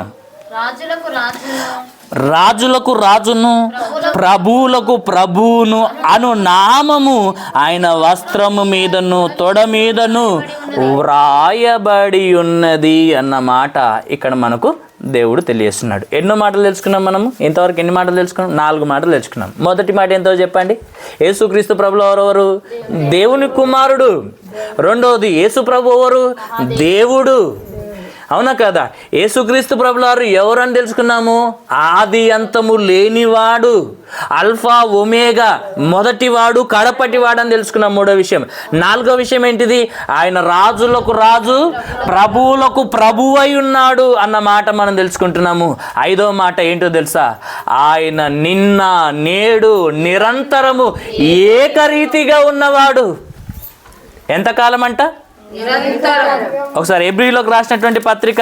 రాజులకు రాజును, ప్రభువులకు ప్రభువును అను నామము ఆయన వస్త్రము మీదను తొడ మీదను వ్రాయబడి ఉన్నది అన్న మాట ఇక్కడ మనకు దేవుడు తెలియజేస్తున్నాడు. ఎన్నో మాటలు తెలుసుకున్నాం మనము. ఇంతవరకు ఎన్ని మాటలు తెలుసుకున్నాం? 4 మాటలు తెలుసుకున్నాం. మొదటి మాట ఎంతో చెప్పండి? యేసుక్రీస్తు ప్రభువు ఎవరెవరు? దేవుని కుమారుడు. రెండవది యేసు ప్రభు ఎవరు? దేవుడు. అవునా కదా? యేసుక్రీస్తు ప్రభువారు ఎవరని తెలుసుకున్నాము? ఆది అంతము లేనివాడు, అల్ఫా ఒమేగా, మొదటివాడు కడపటివాడు అని తెలుసుకున్నాం. 3వ విషయం. 4వ విషయం ఏంటిది? ఆయన రాజులకు రాజు, ప్రభువులకు ప్రభువు అయి ఉన్నాడు అన్న మాట మనం తెలుసుకుంటున్నాము. 5వ మాట ఏంటో తెలుసా? ఆయన నిన్న నేడు నిరంతరము ఏకరీతిగా ఉన్నవాడు. ఎంతకాలం అంట? ఒకసారి హెబ్రీలోకి రాసినటువంటి పత్రిక,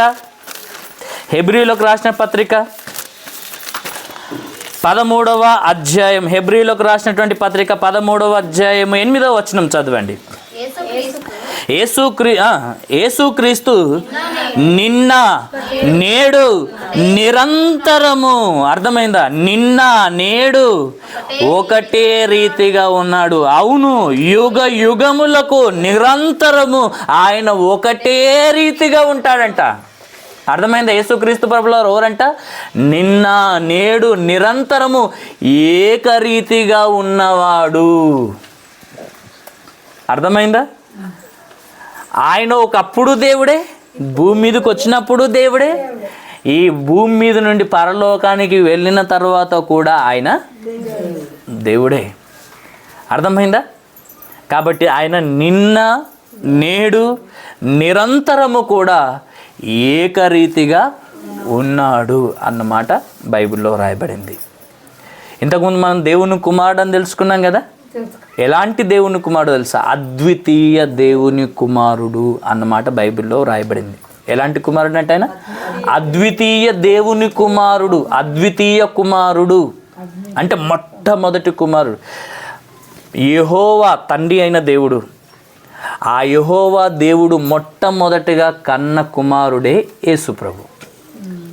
హెబ్రీలోకి రాసిన పత్రిక 13వ అధ్యాయం, హెబ్రీలోకి రాసినటువంటి పత్రిక 13వ అధ్యాయం 8వ వచనం చదవండి. యేసుక్రీస్తు నిన్న నేడు నిరంతరము, అర్థమైందా? నిన్న నేడు ఒకటే రీతిగా ఉన్నాడు. అవును, యుగ యుగములకు నిరంతరము ఆయన ఒకటే రీతిగా ఉంటాడంట. అర్థమైందా? యేసుక్రీస్తు ప్రభువుల వారు ఎవరంట? నిన్న నేడు నిరంతరము ఏకరీతిగా ఉన్నవాడు. అర్థమైందా? ఆయన ఒకప్పుడు దేవుడే, భూమి మీదకి వచ్చినప్పుడు దేవుడే, ఈ భూమి మీద నుండి పరలోకానికి వెళ్ళిన తర్వాత కూడా ఆయన దేవుడే. అర్థమైందా? కాబట్టి ఆయన నిన్న నేడు నిరంతరము కూడా ఏకరీతిగా ఉన్నాడు అన్నమాట బైబిల్లో రాయబడింది. ఇంతకుముందు మనం దేవుని కుమారుడు అని తెలుసుకున్నాం కదా. ఎలాంటి దేవుని కుమారుడు తెలుసా? అద్వితీయ దేవుని కుమారుడు అన్నమాట బైబిల్లో రాయబడింది. ఎలాంటి కుమారుడు అంటే ఆయన అద్వితీయ దేవుని కుమారుడు. అద్వితీయ కుమారుడు అంటే మొట్టమొదటి కుమారుడు. యెహోవా తండ్రి అయిన దేవుడు, ఆ యెహోవా దేవుడు మొట్టమొదటిగా కన్న కుమారుడే యేసు ప్రభు.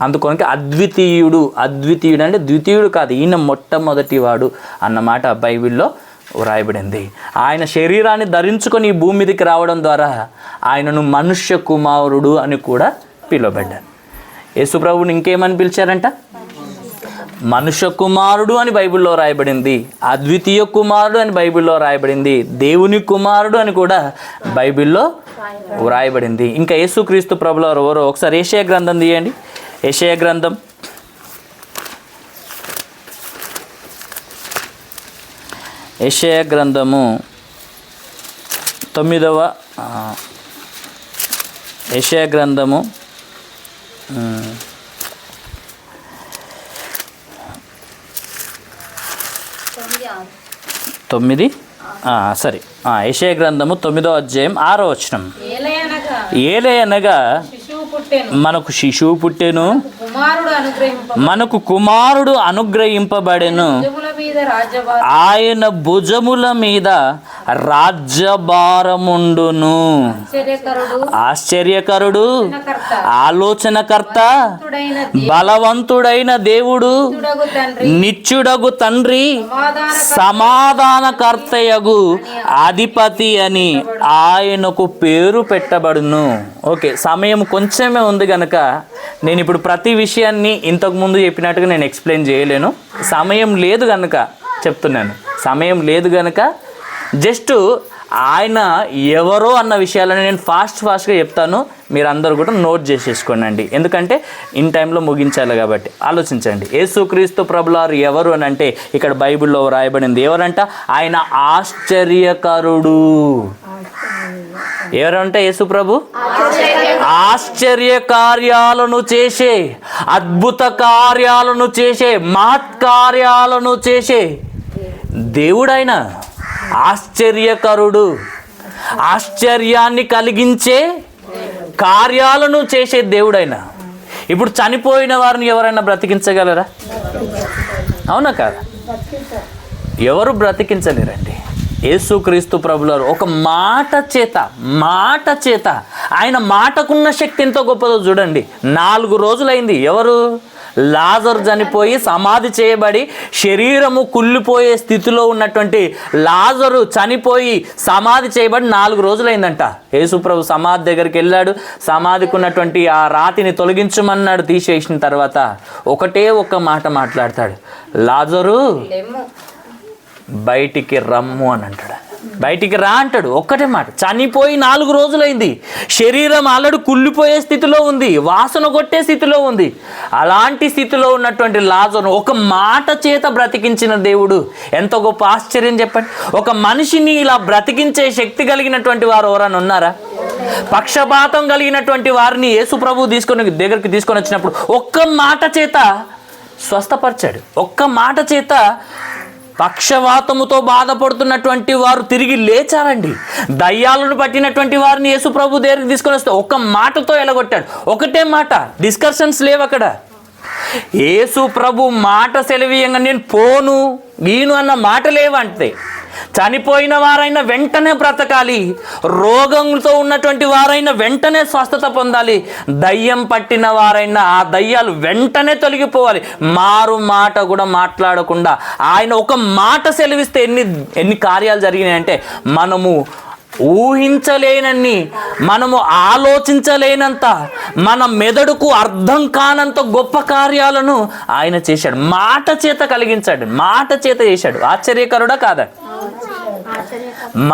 అందుకొనికి అద్వితీయుడు. అద్వితీయుడు అంటే ద్వితీయుడు కాదు, ఈయన మొట్టమొదటి వాడు అన్నమాట బైబిల్లో వ్రాయబడింది. ఆయన శరీరాన్ని ధరించుకొని ఈ భూమి మీదకి రావడం ద్వారా ఆయనను మనుష్య కుమారుడు అని కూడా పిలువబడ్డారు. యేసు ప్రభువుని ఇంకేమని పిలిచారంట? మనుష్య కుమారుడు అని బైబిల్లో రాయబడింది, అద్వితీయ కుమారుడు అని బైబిల్లో రాయబడింది, దేవుని కుమారుడు అని కూడా బైబిల్లో వ్రాయబడింది. ఇంకా యేసుక్రీస్తు ప్రభువుల వారు ఎవరో ఒకసారి యెషయా గ్రంథం తీయండి. యెషయా గ్రంథం 9వ యెషయా గ్రంథము 9 సరే, యెషయా గ్రంథము 9వ అధ్యాయం 6వ వచనం. ఏలయనగా మనకు శిశువు పుట్టెను, మనకు కుమారుడు అనుగ్రహింపబడెను, ఆయన భుజముల మీద రాజ్యభారముండును. ఆశ్చర్యకరుడు, ఆలోచనకర్త, బలవంతుడైన దేవుడు, నిత్యుడగు తండ్రి, సమాధానకర్తయగు అధిపతి అని ఆయనకు పేరు పెట్టబడును. ఓకే, సమయం కొంచెమే ఉంది కనుక నేను ఇప్పుడు ప్రతి విషయాన్ని ఇంతకుముందు చెప్పినట్టుగా నేను ఎక్స్ప్లెయిన్ చేయలేను. సమయం లేదు కనుక చెప్తున్నాను. సమయం లేదు కనుక జస్ట్ ఆయన ఎవరో అన్న విషయాలను నేను ఫాస్ట్గా చెప్తాను. మీరు అందరూ కూడా నోట్ చేసేసుకోండి, ఎందుకంటే ఇన్ టైంలో ముగించాలి కాబట్టి. ఆలోచించండి, యేసుక్రీస్తు ప్రభువారు ఎవరు అని అంటే ఇక్కడ బైబిల్లో రాయబడింది. ఎవరంట? ఆయన ఆశ్చర్యకరుడు. ఎవరంటే యేసు ప్రభు ఆశ్చర్య కార్యాలను చేసే, అద్భుత కార్యాలను చేసే, మహత్కార్యాలను చేసే దేవుడైన ఆశ్చర్యకరుడు. ఆశ్చర్యాన్ని కలిగించే కార్యాలను చేసే దేవుడైన. ఇప్పుడు చనిపోయిన వారిని ఎవరైనా బ్రతికించగలరా? అవునా కాదా? ఎవరు బ్రతికించలేరండి. యేసుక్రీస్తు ప్రభువారు ఒక మాట చేత ఆయన మాటకున్న శక్తి ఎంతో గొప్పదో చూడండి. 4 రోజులైంది. ఎవరు? లాజరు చనిపోయి సమాధి చేయబడి శరీరము కుళ్ళిపోయే స్థితిలో ఉన్నటువంటి లాజరు చనిపోయి సమాధి చేయబడి 4 రోజులైందంట. యేసుప్రభు సమాధి దగ్గరికి వెళ్ళాడు. సమాధికి ఉన్నటువంటి ఆ రాతిని తొలగించమన్నాడు. తీసేసిన తర్వాత ఒకటే ఒక్క మాట మాట్లాడతాడు, లాజరు బయటికి రమ్ము అని అంటాడు. బయటికి రా అంటాడు, ఒక్కటే మాట. చనిపోయి 4 రోజులైంది. శరీరం ఆల్రెడీ కుళ్ళిపోయే స్థితిలో ఉంది, వాసన కొట్టే స్థితిలో ఉంది. అలాంటి స్థితిలో ఉన్నటువంటి లాజరును ఒక మాట చేత బ్రతికించిన దేవుడు ఎంత గొప్ప ఆశ్చర్యం చెప్పండి. ఒక మనిషిని ఇలా బ్రతికించే శక్తి కలిగినటువంటి వారు ఎవరైనా ఉన్నారా? పక్షపాతం కలిగినటువంటి వారిని యేసు ప్రభు దగ్గరికి తీసుకొని వచ్చినప్పుడు ఒక్క మాట చేత స్వస్థపరిచాడు. ఒక్క మాట చేత పక్షవాతముతో బాధపడుతున్నటువంటి వారు తిరిగి లేచారండి. దయ్యాలను పట్టినటువంటి వారిని యేసు ప్రభు దగ్గరికి తీసుకొని వస్తే ఒక్క మాటతో ఎలగొట్టాడు. ఒకటే మాట, డిస్కషన్స్ లేవు అక్కడ. యేసు ప్రభు మాట సెలవీయంగా నేను పోను గీను అన్న మాట లేవంటే చనిపోయిన వారైనా వెంటనే బ్రతకాలి, రోగంతో ఉన్నటువంటి వారైనా వెంటనే స్వస్థత పొందాలి, దయ్యం పట్టిన వారైనా ఆ దయ్యాలు వెంటనే తొలగిపోవాలి. మారు మాట కూడా మాట్లాడకుండా ఆయన ఒక మాట సెలవిస్తే ఎన్ని కార్యాలు జరిగినాయంటే మనము ఊహించలేనన్ని, మనము ఆలోచించలేనంత, మన మెదడుకు అర్థం కానంత గొప్ప కార్యాలను ఆయన చేశాడు. మాట చేత కలిగించాడు, మాట చేత చేశాడు. ఆశ్చర్యకరుడా కాదా?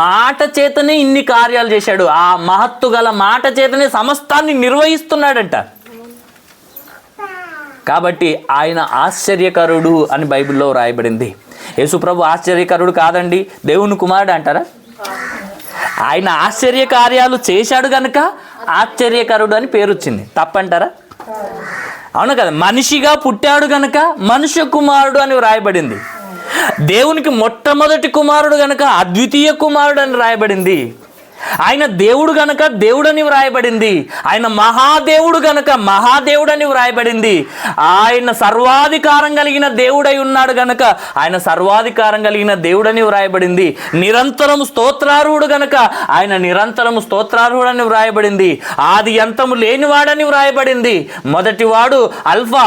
మాట చేతనే ఇన్ని కార్యాలు చేశాడు. ఆ మహత్తు గల మాట చేతనే సమస్తాన్ని నిర్వహిస్తున్నాడంట. కాబట్టి ఆయన ఆశ్చర్యకరుడు అని బైబిల్లో రాయబడింది. యేసుప్రభు ఆశ్చర్యకరుడు కాదండి, దేవుని కుమారుడు అంటారా? ఆయన ఆశ్చర్య కార్యాలు చేశాడు గనుక ఆశ్చర్యకరుడు అని పేరు వచ్చింది. తప్పంటారా? అవును కదా. మనిషిగా పుట్టాడు గనుక మనుష్య కుమారుడు అని రాయబడింది. దేవునికి మొట్టమొదటి కుమారుడు గనుక అద్వితీయ కుమారుడు అని రాయబడింది. ఆయన దేవుడు గనక దేవుడని వ్రాయబడింది. ఆయన మహాదేవుడు గనక మహాదేవుడని వ్రాయబడింది. ఆయన సర్వాధికారం కలిగిన దేవుడై ఉన్నాడు గనక ఆయన సర్వాధికారం కలిగిన దేవుడని వ్రాయబడింది. నిరంతరం స్తోత్రార్హుడు గనక ఆయన నిరంతరం స్తోత్రార్హుడని వ్రాయబడింది. ఆది అంతము లేనివాడని వ్రాయబడింది. మొదటివాడు అల్ఫా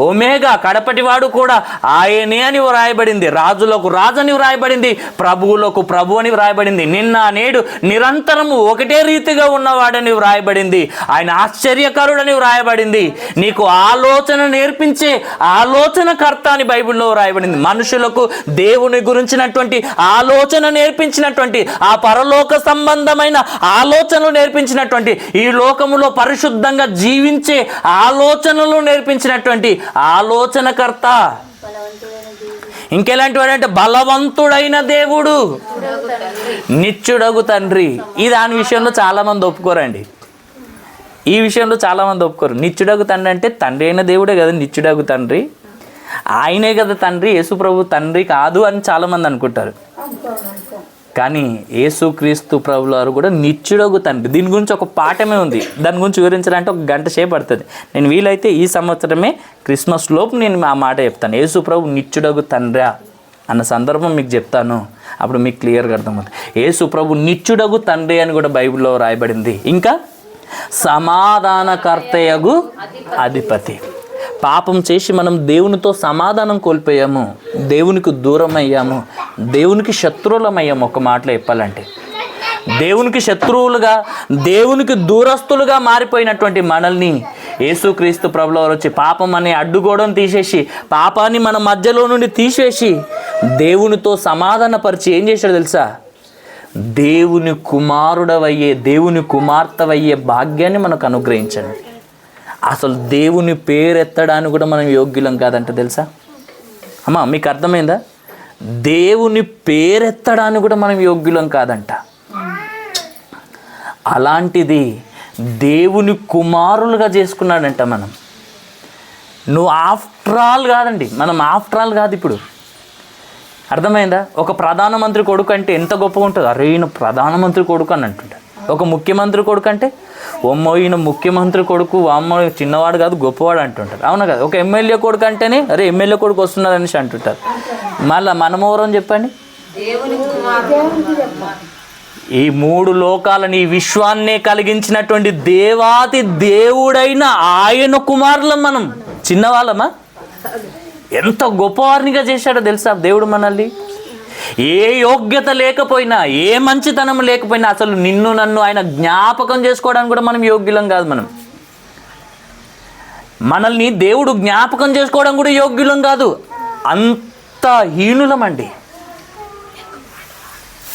ఒమేగా, కడపటివాడు కూడా ఆయనే అని వ్రాయబడింది. రాజులకు రాజు అని వ్రాయబడింది, ప్రభువులకు ప్రభు అని వ్రాయబడింది. నిన్న నేడు నిరంతరము ఒకటే రీతిగా ఉన్నవాడని వ్రాయబడింది. ఆయన ఆశ్చర్యకరుడని వ్రాయబడింది. నీకు ఆలోచన నేర్పించే ఆలోచనకర్త అని బైబిల్లో వ్రాయబడింది. మనుషులకు దేవుని గురించినటువంటి ఆలోచన నేర్పించినటువంటి, ఆ పరలోక సంబంధమైన ఆలోచనలు నేర్పించినటువంటి, ఈ లోకములో పరిశుద్ధంగా జీవించే ఆలోచనలు నేర్పించినటువంటి ఆలోచనకర్త. ఇంకెలాంటి వాడంటే బలవంతుడైన దేవుడు, నిత్యుడగు తండ్రి. ఈ దాని విషయంలో చాలామంది ఒప్పుకోరండి. ఈ విషయంలో చాలామంది ఒప్పుకోరు. నిత్యుడగు తండ్రి అంటే తండ్రి అయిన దేవుడే కదా నిత్యుడగు తండ్రి, ఆయనే కదా తండ్రి, యేసుప్రభు తండ్రి కాదు అని చాలామంది అనుకుంటారు. కానీ యేసుక్రీస్తు ప్రభుల వారు కూడా నిత్యుడగు తండ్రి. దీని గురించి ఒక పాఠమే ఉంది, దాని గురించి వివరించాలంటే ఒక గంట సేపు పడుతుంది. నేను వీలైతే ఈ సంవత్సరమే క్రిస్మస్ లోపు నేను ఆ మాట చెప్తాను. యేసు ప్రభు నిత్యుడగు తండ్రి అన్న సందర్భం మీకు చెప్తాను, అప్పుడు మీకు క్లియర్గా అర్థమవుతుంది. యేసు ప్రభు నిత్యుడగు తండ్రి అని కూడా బైబిల్లో రాయబడింది. ఇంకా సమాధానకర్తయగు అధిపతి. పాపం చేసి మనం దేవునితో సమాధానం కోల్పోయాము, దేవునికి దూరం అయ్యాము, దేవునికి శత్రువులమయ్యాము. ఒక మాటలో చెప్పాలంటే దేవునికి శత్రువులుగా, దేవునికి దూరస్తులుగా మారిపోయినటువంటి మనల్ని యేసుక్రీస్తు ప్రభుల వారు వచ్చి పాపం అనే అడ్డుగోడను తీసేసి, పాపాన్ని మన మధ్యలో నుండి తీసేసి దేవునితో సమాధానపరిచి ఏం చేశాడు తెలుసా? దేవుని కుమారుడవయ్యే, దేవుని కుమార్తెవయ్యే భాగ్యాన్ని మనకు అనుగ్రహించండి. అసలు దేవుని పేరెత్తడానికి కూడా మనం యోగ్యులం కాదంట తెలుసా అమ్మా? మీకు అర్థమైందా? దేవుని పేరెత్తడానికి కూడా మనం యోగ్యులం కాదంట. అలాంటిది దేవుని కుమారులుగా చేసుకున్నాడంట మనం. నువ్వు ఆఫ్టర్ ఆల్ కాదండి, మనం ఆఫ్టర్ ఆల్ కాదు. ఇప్పుడు అర్థమైందా? ఒక ప్రధానమంత్రి కొడుకు అంటే ఎంత గొప్పగా ఉంటుంది. అరే ఈయన ప్రధానమంత్రి కొడుకు అని అంటుంటారు. ఒక ముఖ్యమంత్రి కొడుకు అంటే ఓమ్మో ఈయన ముఖ్యమంత్రి కొడుకు, అమ్మ చిన్నవాడు కాదు గొప్పవాడు అంటుంటారు. అవునా కదా? ఒక ఎమ్మెల్యే కొడుకు అంటేనే అరే ఎమ్మెల్యే కొడుకు వస్తున్నారు అనేసి అంటుంటారు. మళ్ళీ మనమెవరని చెప్పండి? ఈ మూడు లోకాలని, ఈ విశ్వాన్నే కలిగించినటువంటి దేవాతి దేవుడైన ఆయన కుమారులం మనం. చిన్నవాళ్ళమా? ఎంత గొప్పవారినిగా చేశాడో తెలుసా దేవుడు మనల్ని. ఏ యోగ్యత లేకపోయినా, ఏ మంచితనం లేకపోయినా, అసలు నిన్ను నన్ను ఆయన జ్ఞాపకం చేసుకోవడానికి కూడా మనం యోగ్యులం కాదు. మనల్ని దేవుడు జ్ఞాపకం చేసుకోవడం కూడా యోగ్యులం కాదు, అంత హీనులమండి.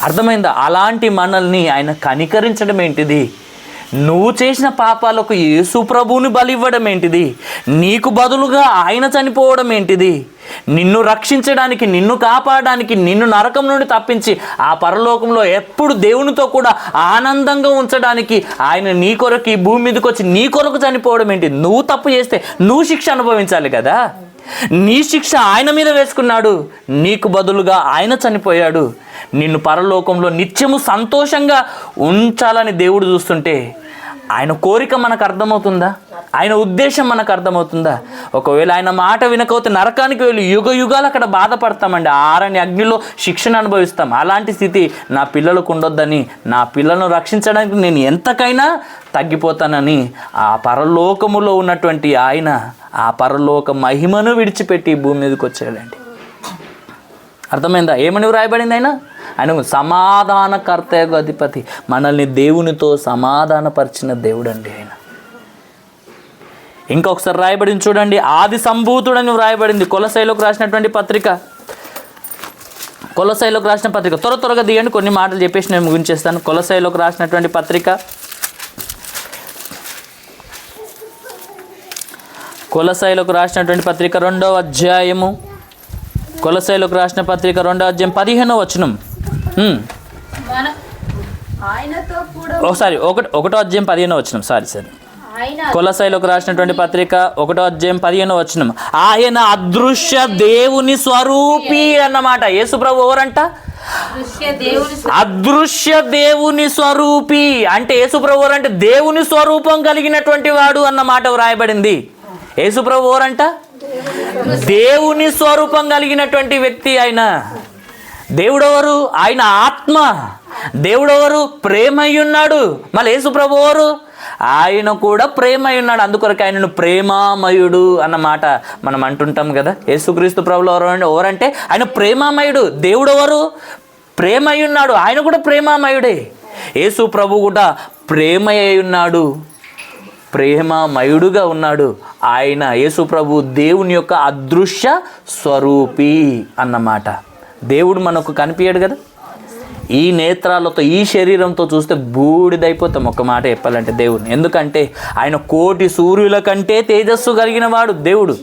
అర్థమైందా? అలాంటి మనల్ని ఆయన కనికరించడం ఏంటిది? నువ్వు చేసిన పాపాలకు యేసు ప్రభువుని బలి ఇవ్వడం ఏంటిది? నీకు బదులుగా ఆయన చనిపోవడం ఏంటిది? నిన్ను రక్షించడానికి, నిన్ను కాపాడడానికి, నిన్ను నరకం నుండి తప్పించి ఆ పరలోకంలో ఎప్పుడు దేవునితో కూడా ఆనందంగా ఉంచడానికి ఆయన నీ కొరకు ఈ భూమి మీదకి వచ్చి నీ కొరకు చనిపోవడం ఏంటి? నువ్వు తప్పు చేస్తే నువ్వు శిక్ష అనుభవించాలి కదా. నీ శిక్ష ఆయన మీద వేసుకున్నాడు, నీకు బదులుగా ఆయన చనిపోయాడు. నిన్ను పరలోకంలో నిత్యము సంతోషంగా ఉంచాలని దేవుడు చూస్తుంటే ఆయన కోరిక మనకు అర్థమవుతుందా? ఆయన ఉద్దేశం మనకు అర్థమవుతుందా? ఒకవేళ ఆయన మాట వినకపోతే నరకానికి వెళ్ళి యుగ యుగాలు అక్కడ బాధపడతామండి, ఆరని అగ్నిలో శిక్షణ అనుభవిస్తాం. అలాంటి స్థితి నా పిల్లలకు ఉండొద్దని, నా పిల్లలను రక్షించడానికి నేను ఎంతకైనా తగ్గిపోతానని ఆ పరలోకములో ఉన్నటువంటి ఆయన ఆ పరలోక మహిమను విడిచిపెట్టి భూమి మీదకి వచ్చాడండి. అర్థమైందా? ఏమని వ్రాయబడింది? ఆయన సమాధానకర్తయగు అధిపతి, మనల్ని దేవునితో సమాధానపరిచిన దేవుడు అండి ఆయన. ఇంకొకసారి రాయబడింది చూడండి, ఆది సంభూతుడని వ్రాయబడింది. కొలసైలోకి రాసినటువంటి పత్రిక, కొలసైలోకి రాసిన పత్రిక త్వరగా తీయండి, కొన్ని మాటలు చెప్పేసి నేను ముగించేస్తాను. కొలసైలోకి రాసినటువంటి పత్రిక, కొలసైలోకి రాసినటువంటి పత్రిక 2వ అధ్యాయము, కొలసైలోకి రాసిన పత్రిక 2వ అధ్యాయం 15వ వచనం. ఒకసారి 1వ అధ్యాయం 15వ వచనం. సారీ కొలసైలోకి రాసినటువంటి పత్రిక 1వ అధ్యాయం 15వ వచనం. ఆయన అదృశ్య దేవుని స్వరూపి అన్నమాట. యేసుప్రభు ఎవరంట? అదృశ్య దేవుని స్వరూపి అంటే యేసుప్రభు ఎవరంటే దేవుని స్వరూపం కలిగినటువంటి వాడు అన్నమాట వ్రాయబడింది. యేసుప్రభు ఎవరంట? దేవుని స్వరూపం కలిగినటువంటి వ్యక్తి ఆయన. దేవుడెవరు? ఆయన ఆత్మ. దేవుడెవరు? ప్రేమయ్యున్నాడు. మళ్ళీ యేసుప్రభు ఎవరు? ఆయన కూడా ప్రేమయ్యున్నాడు. అందుకొరకు ఆయనను ప్రేమామయుడు అన్నమాట మనం అంటుంటాం కదా. యేసుక్రీస్తు ప్రభువు ఎవరంటే ఆయన ప్రేమామయుడు. దేవుడెవరు? ప్రేమయ్యున్నాడు. ఆయన కూడా ప్రేమామయుడే. యేసు ప్రభు కూడా ప్రేమయ్యున్నాడు, ప్రేమమయుడుగా ఉన్నాడు. ఆయన యేసు ప్రభు దేవుని యొక్క అదృశ్య స్వరూపి అన్నమాట. దేవుడు మనకు కనిపించాడు కదా. ఈ నేత్రాలతో ఈ శరీరంతో చూస్తే బూడిదైపోతాం ఒక మాట చెప్పాలంటే దేవుడిని. ఎందుకంటే ఆయన కోటి సూర్యుల కంటే తేజస్సు కలిగిన వాడు దేవుడు.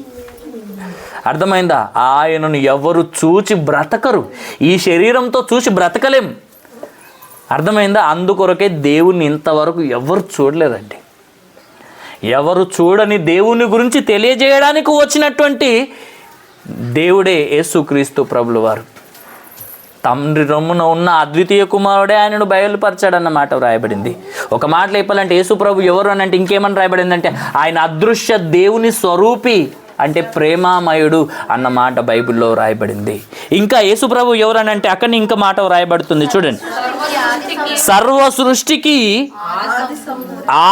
అర్థమైందా? ఆయనను ఎవరు చూచి బ్రతకరు. ఈ శరీరంతో చూసి బ్రతకలేం. అర్థమైందా? అందుకొరకే దేవుణ్ణి ఇంతవరకు ఎవరు చూడలేదండి. ఎవరు చూడని దేవుని గురించి తెలియజేయడానికి వచ్చినటువంటి దేవుడే యేసుక్రీస్తు ప్రభులు వారు. తండ్రి రొమ్మున ఉన్న అద్వితీయ కుమారుడే ఆయనను బయలుపరచాడన్నమాట వ్రాయబడింది. ఒక మాటలో చెప్పాలంటే యేసు ప్రభు ఎవరు అని అంటే ఇంకేమని రాయబడిందంటే ఆయన అదృశ్య దేవుని స్వరూపి అంటే ప్రేమామయుడు అన్నమాట బైబిల్లో రాయబడింది. ఇంకా యేసు ప్రభు ఎవరని అంటే అక్కడ ఇంకా మాట వ్రాయబడుతుంది చూడండి, సర్వ సృష్టికి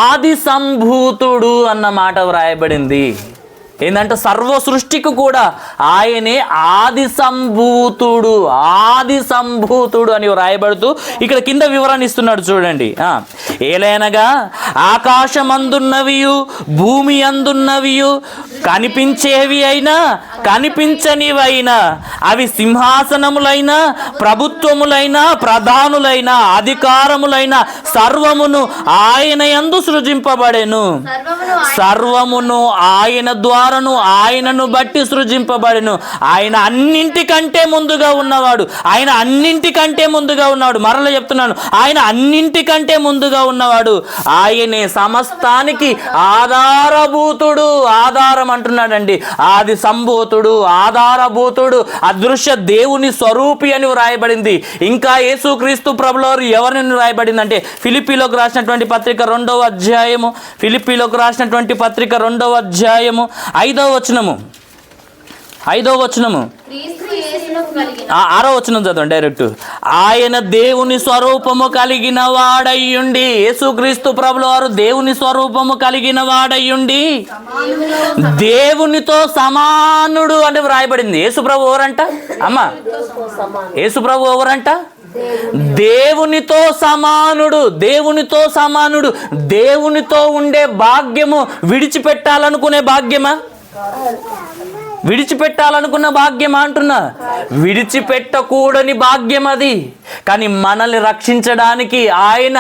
ఆది సంభూతుడు అన్న మాట వ్రాయబడింది. ఏంటంటే సర్వ సృష్టికి కూడా ఆయనే ఆది సంభూతుడు, ఆది సంభూతుడు అని వ్రాయబడుతూ ఇక్కడ కింద వివరణ ఇస్తున్నాడు చూడండి. ఏలైనగా ఆకాశమందున్నవియు భూమి అందున్నవియు కనిపించేవి అయినా కనిపించనివైనా అవి సింహాసనములైన ప్రభుత్వములైన ప్రధానులైన అధికారములైన సర్వమును ఆయన యందు సృజింపబడెను. సర్వమును ఆయన ద్వారాను ఆయనను బట్టి సృజింపబడెను. ఆయన అన్నింటికంటే ముందుగా ఉన్నవాడు. ఆయన అన్నింటికంటే ముందుగా ఉన్నాడు. మరలా చెప్తున్నాను, ఆయన అన్నింటికంటే ముందుగా ఉన్నవాడు. ఆయనే సమస్తానికి ఆధారభూతుడు. ఆధారం అంటున్నాడండి. ఆది సంభూతుడు, ఆధారభూతుడు, అదృశ్య దేవుని స్వరూపి అని వ్రాయబడింది. ఇంకా యేసుక్రీస్తు ప్రభులో ఎవరిని వ్రాయబడిందంటే ఫిలిప్పీలోకి రాసినటువంటి పత్రిక 2వ అధ్యాయము, ఫిలిప్పీలోకి రాసినటువంటి పత్రిక 2వ అధ్యాయము 5వ వచనము, 5వ వచనము 6వ వచనం చదవండి డైరెక్ట్. ఆయన దేవుని స్వరూపము కలిగిన వాడయ్యుండి, యేసుక్రీస్తు ప్రభుల వారు దేవుని స్వరూపము కలిగిన వాడయ్యుండి దేవునితో సమానుడు అని వ్రాయబడింది. యేసు ప్రభు ఎవరంట అమ్మ? యేసు ప్రభు ఎవరంట? దేవునితో సమానుడు. దేవునితో సమానుడు. దేవునితో ఉండే భాగ్యము విడిచిపెట్టాలనుకునే భాగ్యమా? విడిచిపెట్టాలనుకున్న భాగ్యం అంటున్నా, విడిచిపెట్టకూడని భాగ్యం అది. కానీ మనల్ని రక్షించడానికి ఆయన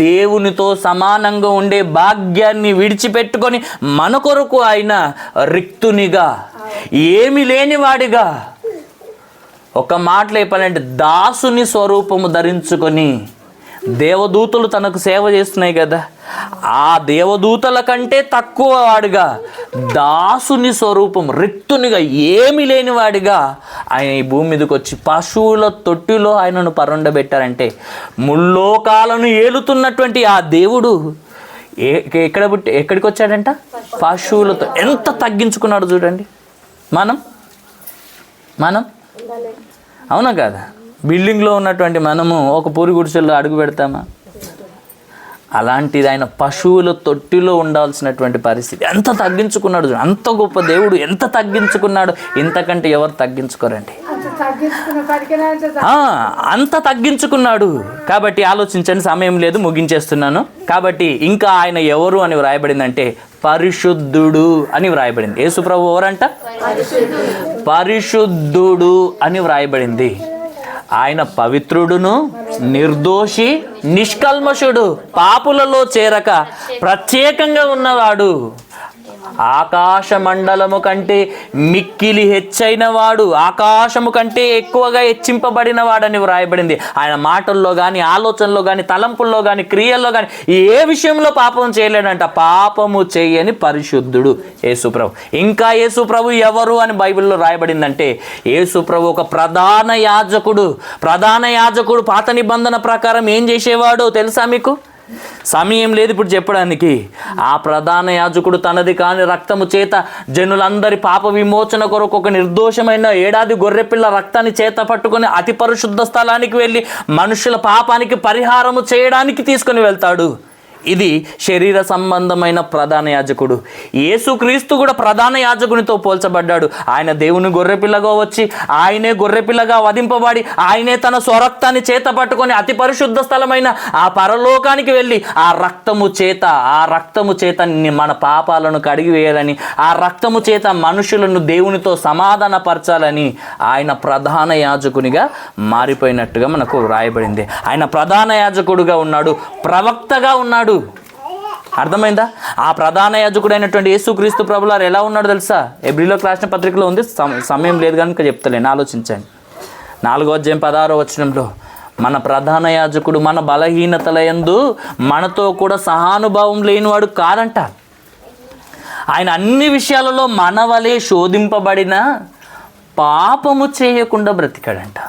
దేవునితో సమానంగా ఉండే భాగ్యాన్ని విడిచిపెట్టుకొని మన కొరకు ఆయన రిక్తునిగా, ఏమి లేనివాడిగా, ఒక మాటలో చెప్పాలంటే దాసుని స్వరూపము ధరించుకొని, దేవదూతలు తనకు సేవ చేస్తున్నాయి కదా, ఆ దేవదూతల కంటే తక్కువ వాడిగా దాసుని స్వరూపం రిక్తునిగా, ఏమి లేనివాడిగా ఆయన ఈ భూమి మీదకి వచ్చి పశువుల తొట్టిలో ఆయనను పరుండబెట్టారంటే ముల్లోకాలను ఏలుతున్నటువంటి ఆ దేవుడు ఎక్కడికి వచ్చాడంట? పశువులతో. ఎంత తగ్గించుకున్నాడు చూడండి. మనం అవునా కదా? బిల్డింగ్లో ఉన్నటువంటి మనము ఒక పూరి గుడిసెల్లో అడుగు పెడతామా? అలాంటిది ఆయన పశువుల తొట్టిలో ఉండాల్సినటువంటి పరిస్థితి. ఎంత తగ్గించుకున్నాడు, అంత గొప్ప దేవుడు ఎంత తగ్గించుకున్నాడు. ఇంతకంటే ఎవరు తగ్గించుకోరండి. అంత తగ్గించుకున్నాడు. కాబట్టి ఆలోచించండి, సమయం లేదు, ముగించేస్తున్నాను. కాబట్టి ఇంకా ఆయన ఎవరు అని వ్రాయబడిందంటే పరిశుద్ధుడు అని వ్రాయబడింది. యేసుప్రభు ఎవరంట? పరిశుద్ధుడు అని వ్రాయబడింది. ఆయన పవిత్రుడును, నిర్దోషి, నిష్కల్మషుడు, పాపులలో చేరక ప్రత్యేకంగా ఉన్నవాడు, ఆకాశ మండలము కంటే మిక్కిలి హెచ్చైన వాడు, ఆకాశము కంటే ఎక్కువగా హెచ్చింపబడిన వాడని వ్రాయబడింది. ఆయన మాటల్లో కానీ, ఆలోచనలో కానీ, తలంపుల్లో కానీ, క్రియల్లో కానీ ఏ విషయంలో పాపం చేయలేడంట. పాపము చేయని పరిశుద్ధుడు యేసుప్రభు. ఇంకా యేసుప్రభు ఎవరు అని బైబిల్లో రాయబడిందంటే, యేసుప్రభు ఒక ప్రధాన యాజకుడు. ప్రధాన యాజకుడు పాత నిబంధన ప్రకారం ఏం చేసేవాడో తెలుసా మీకు? సమయం లేదు ఇప్పుడు చెప్పడానికి. ఆ ప్రధాన యాజకుడు తనది కాని రక్తము చేత జనులందరి పాప విమోచన కొరకు ఒక నిర్దోషమైన ఏడాది గొర్రెపిల్ల రక్తాన్ని చేత పట్టుకొని అతి పరిశుద్ధ స్థలానికి వెళ్ళి మనుషుల పాపానికి పరిహారము చేయడానికి తీసుకొని వెళ్తాడు. ఇది శరీర సంబంధమైన ప్రధాన యాజకుడు. యేసుక్రీస్తు కూడా ప్రధాన యాజకునితో పోల్చబడ్డాడు. ఆయన దేవుని గొర్రెపిల్లగా వచ్చి, ఆయనే గొర్రెపిల్లగా వధింపబడి, ఆయనే తన స్వరక్తాన్ని చేత పట్టుకొని అతి పరిశుద్ధ స్థలమైన ఆ పరలోకానికి వెళ్ళి ఆ రక్తము చేత మన పాపాలను కడిగి వేయాలని, ఆ రక్తము చేత మనుషులను దేవునితో సమాధానపరచాలని ఆయన ప్రధాన యాజకునిగా మారిపోయినట్టుగా మనకు రాయబడింది. ఆయన ప్రధాన యాజకుడుగా ఉన్నాడు, ప్రవక్తగా ఉన్నాడు. అర్థమైందా? ఆ ప్రధాన యాజకుడైనటువంటి యేసుక్రీస్తు ప్రభువారు ఎలా ఉన్నాడు తెలుసా? హెబ్రీయులకు రాసిన పత్రికలో ఉంది. సమయం లేదు కనుక చెప్తలేను, ఆలోచించండి. 4వ అధ్యాయం 16వ వచనంలో, మన ప్రధాన యాజకుడు మన బలహీనతల యందు మనతో కూడా సహానుభావం లేనివాడు కాదంట. ఆయన అన్ని విషయాలలో మన వలె శోధింపబడిన పాపము చేయకుండా బ్రతికాడంట.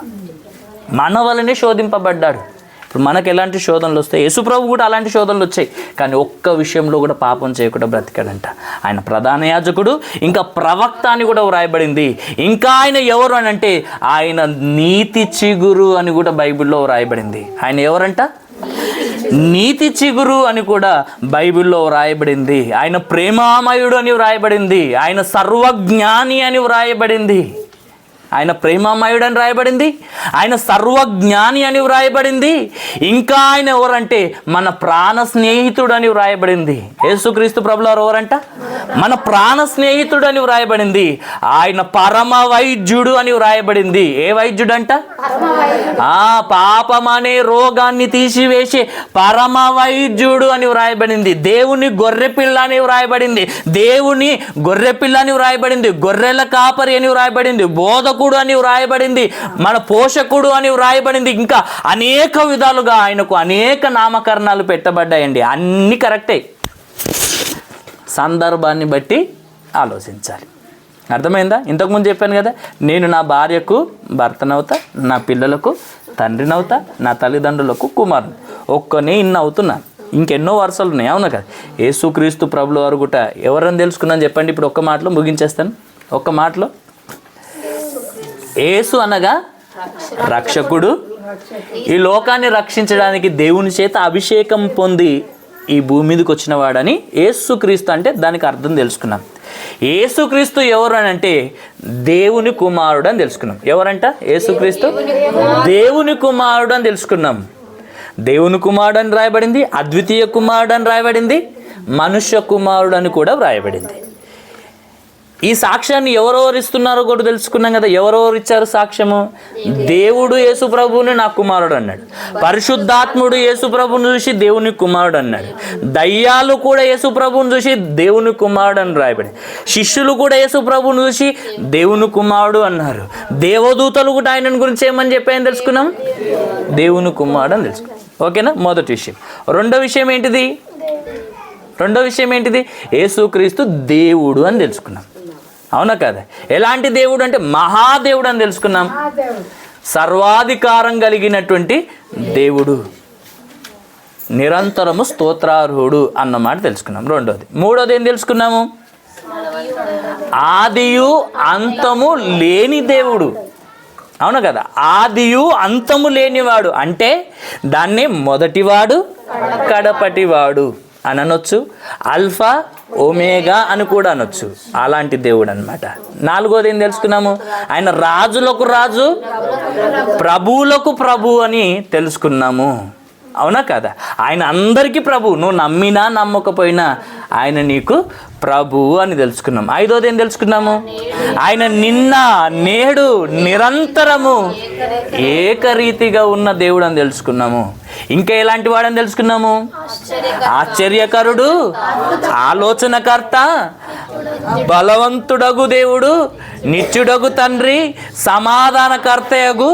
మన వలనే శోధింపబడ్డాడు. ఇప్పుడు మనకు ఎలాంటి శోధనలు వస్తాయి, యేసుప్రభు కూడా అలాంటి శోధనలు వచ్చాయి, కానీ ఒక్క విషయంలో కూడా పాపం చేయకుండా బ్రతికాడంట. ఆయన ప్రధాన యాజకుడు, ఇంకా ప్రవక్త అని కూడా వ్రాయబడింది. ఇంకా ఆయన ఎవరు అని అంటే ఆయన నీతి చిగురు అని కూడా బైబిల్లో వ్రాయబడింది. ఆయన ఎవరంట? నీతి చిగురు అని కూడా బైబిల్లో వ్రాయబడింది. ఆయన ప్రేమామయుడు అని వ్రాయబడింది. ఆయన సర్వజ్ఞాని అని వ్రాయబడింది. ఆయన ప్రేమామయుడు అని రాయబడింది. ఆయన సర్వజ్ఞాని అని వ్రాయబడింది. ఇంకా ఆయన ఎవరంటే మన ప్రాణ స్నేహితుడు అని వ్రాయబడింది. యేసుక్రీస్తు ప్రభువారు ఎవరంట? మన ప్రాణ స్నేహితుడు అని వ్రాయబడింది. ఆయన పరమ వైద్యుడు అని వ్రాయబడింది. ఏ వైద్యుడు అంట? పాపం అనే రోగాన్ని తీసివేసే పరమ వైద్యుడు అని వ్రాయబడింది. దేవుని గొర్రెపిల్ల అని వ్రాయబడింది. దేవుని గొర్రెపిల్ల అని వ్రాయబడింది. గొర్రెల కాపరి అని వ్రాయబడింది. బోధకుడు అని వ్రాయబడింది. మన పోషకుడు అని వ్రాయబడింది. ఇంకా అనేక విధాలుగా ఆయనకు అనేక నామకరణాలు పెట్టబడ్డాయండి. అన్నీ కరెక్టే, సందర్భాన్ని బట్టి ఆలోచించాలి. అర్థమైందా? ఇంతకుముందు చెప్పాను కదా, నేను నా భార్యకు భర్తనవుతా, నా పిల్లలకు తండ్రినవుతా, నా తల్లిదండ్రులకు కుమారుని. ఒక్కనే ఇన్ని అవుతున్నాను, ఇంకెన్నో వరుసలు ఉన్నాయి. అవును కదా? యేసుక్రీస్తు ప్రభుల వారు కూడా ఎవరని తెలుసుకున్నాను చెప్పండి. ఇప్పుడు ఒక్క మాటలో ముగించేస్తాను. ఒక్క మాటలో, యేసు అనగా రక్షకుడు, ఈ లోకాన్ని రక్షించడానికి దేవుని చేత అభిషేకం పొంది ఈ భూమి మీదకి వచ్చిన వాడని యేసుక్రీస్తు అంటే దానికి అర్థం తెలుసుకున్నాం. యేసుక్రీస్తు ఎవరు అని అంటే దేవుని కుమారుడు అని తెలుసుకున్నాం. ఎవరంట? యేసుక్రీస్తు దేవుని కుమారుడు అని తెలుసుకున్నాం. దేవుని కుమారుడు అని రాయబడింది, అద్వితీయ కుమారుడు అని రాయబడింది, మనుష్య కుమారుడు అని కూడా వ్రాయబడింది. ఈ సాక్ష్యాన్ని ఎవరెవరు ఇస్తున్నారో కూడా తెలుసుకున్నాం కదా. ఎవరెవరు ఇచ్చారు సాక్ష్యము? దేవుడు యేసుప్రభుని నా కుమారుడు అన్నాడు. పరిశుద్ధాత్ముడు యేసుప్రభుని చూసి దేవుని కుమారుడు అన్నాడు. దయ్యాలు కూడా యేసుప్రభుని చూసి దేవుని కుమారుడు అని రాయబడి, శిష్యులు కూడా యేసుప్రభుని చూసి దేవుని కుమారుడు అన్నారు. దేవదూతలు కూడా ఆయన గురించి ఏమని చెప్పాయని తెలుసుకున్నాం, దేవుని కుమారుడు అని తెలుసుకున్నాం. ఓకేనా? మొదటి విషయం. రెండో విషయం ఏంటిది? యేసుక్రీస్తు దేవుడు అని తెలుసుకున్నాం. అవునా కదా? ఎలాంటి దేవుడు అంటే మహాదేవుడు అని తెలుసుకున్నాం. సర్వాధికారం కలిగినటువంటి దేవుడు. నిరంతరము స్తోత్రార్హుడు అన్నమాట తెలుసుకున్నాం. రెండోది. మూడోది ఏం తెలుసుకున్నాము? ఆదియు అంతము లేని దేవుడు. అవును కదా, ఆదియు అంతము లేనివాడు అంటే దాన్ని మొదటివాడు కడపటివాడు అని అనొచ్చు, ఆల్ఫా ఒమేగా అని కూడా అనొచ్చు. అలాంటి దేవుడు అనమాట. నాలుగోది ఏం తెలుసుకున్నాము? ఆయన రాజులకు రాజు ప్రభువులకు ప్రభు అని తెలుసుకున్నాము. అవునా కదా, ఆయన అందరికీ ప్రభు. నువ్వు నమ్మినా నమ్మకపోయినా ఆయన నీకు ప్రభు అని తెలుసుకున్నాం. ఐదోది ఏం తెలుసుకున్నాము? ఆయన నిన్న నేడు నిరంతరము ఏకరీతిగా ఉన్న దేవుడు అని తెలుసుకున్నాము. ఇంకా ఎలాంటి వాడని తెలుసుకున్నాము? ఆశ్చర్యకరుడు, ఆలోచనకర్త, బలవంతుడగు దేవుడు, నిత్యుడగు తండ్రి, సమాధానకర్తయగు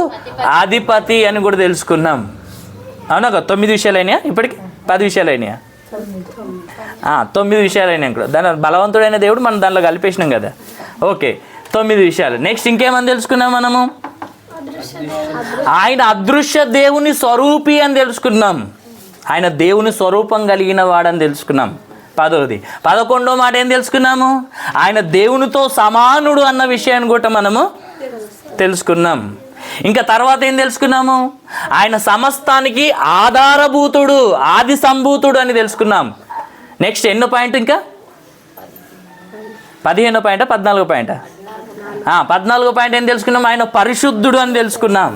అధిపతి అని కూడా తెలుసుకున్నాం. అవునా కదా, 9 విషయాలు అయినాయా? ఇప్పటికి 10 విషయాలు అయినాయా? 9 విషయాలు అయినాయి కూడా. దాని బలవంతుడైన దేవుడు మనం దానిలో కలిపేసినాం కదా. ఓకే, 9 విషయాలు. నెక్స్ట్ ఇంకేమని తెలుసుకున్నాం మనము? ఆయన అదృశ్య దేవుని స్వరూపి అని తెలుసుకున్నాం. ఆయన దేవుని స్వరూపం కలిగిన వాడని తెలుసుకున్నాం. 10వది. 11వ మాట ఏం తెలుసుకున్నాము? ఆయన దేవునితో సమానుడు అన్న విషయాన్ని కూడా మనము తెలుసుకున్నాం. ఇంకా తర్వాత ఏం తెలుసుకున్నాము? ఆయన సమస్తానికి ఆధారభూతుడు, ఆది సంభూతుడు అని తెలుసుకున్నాం. నెక్స్ట్ ఎన్నో పాయింట్? ఇంకా 15వ పాయింట్, 14వ పాయింట్? 14వ పాయింట్ ఏం తెలుసుకున్నాం? ఆయన పరిశుద్ధుడు అని తెలుసుకున్నాం.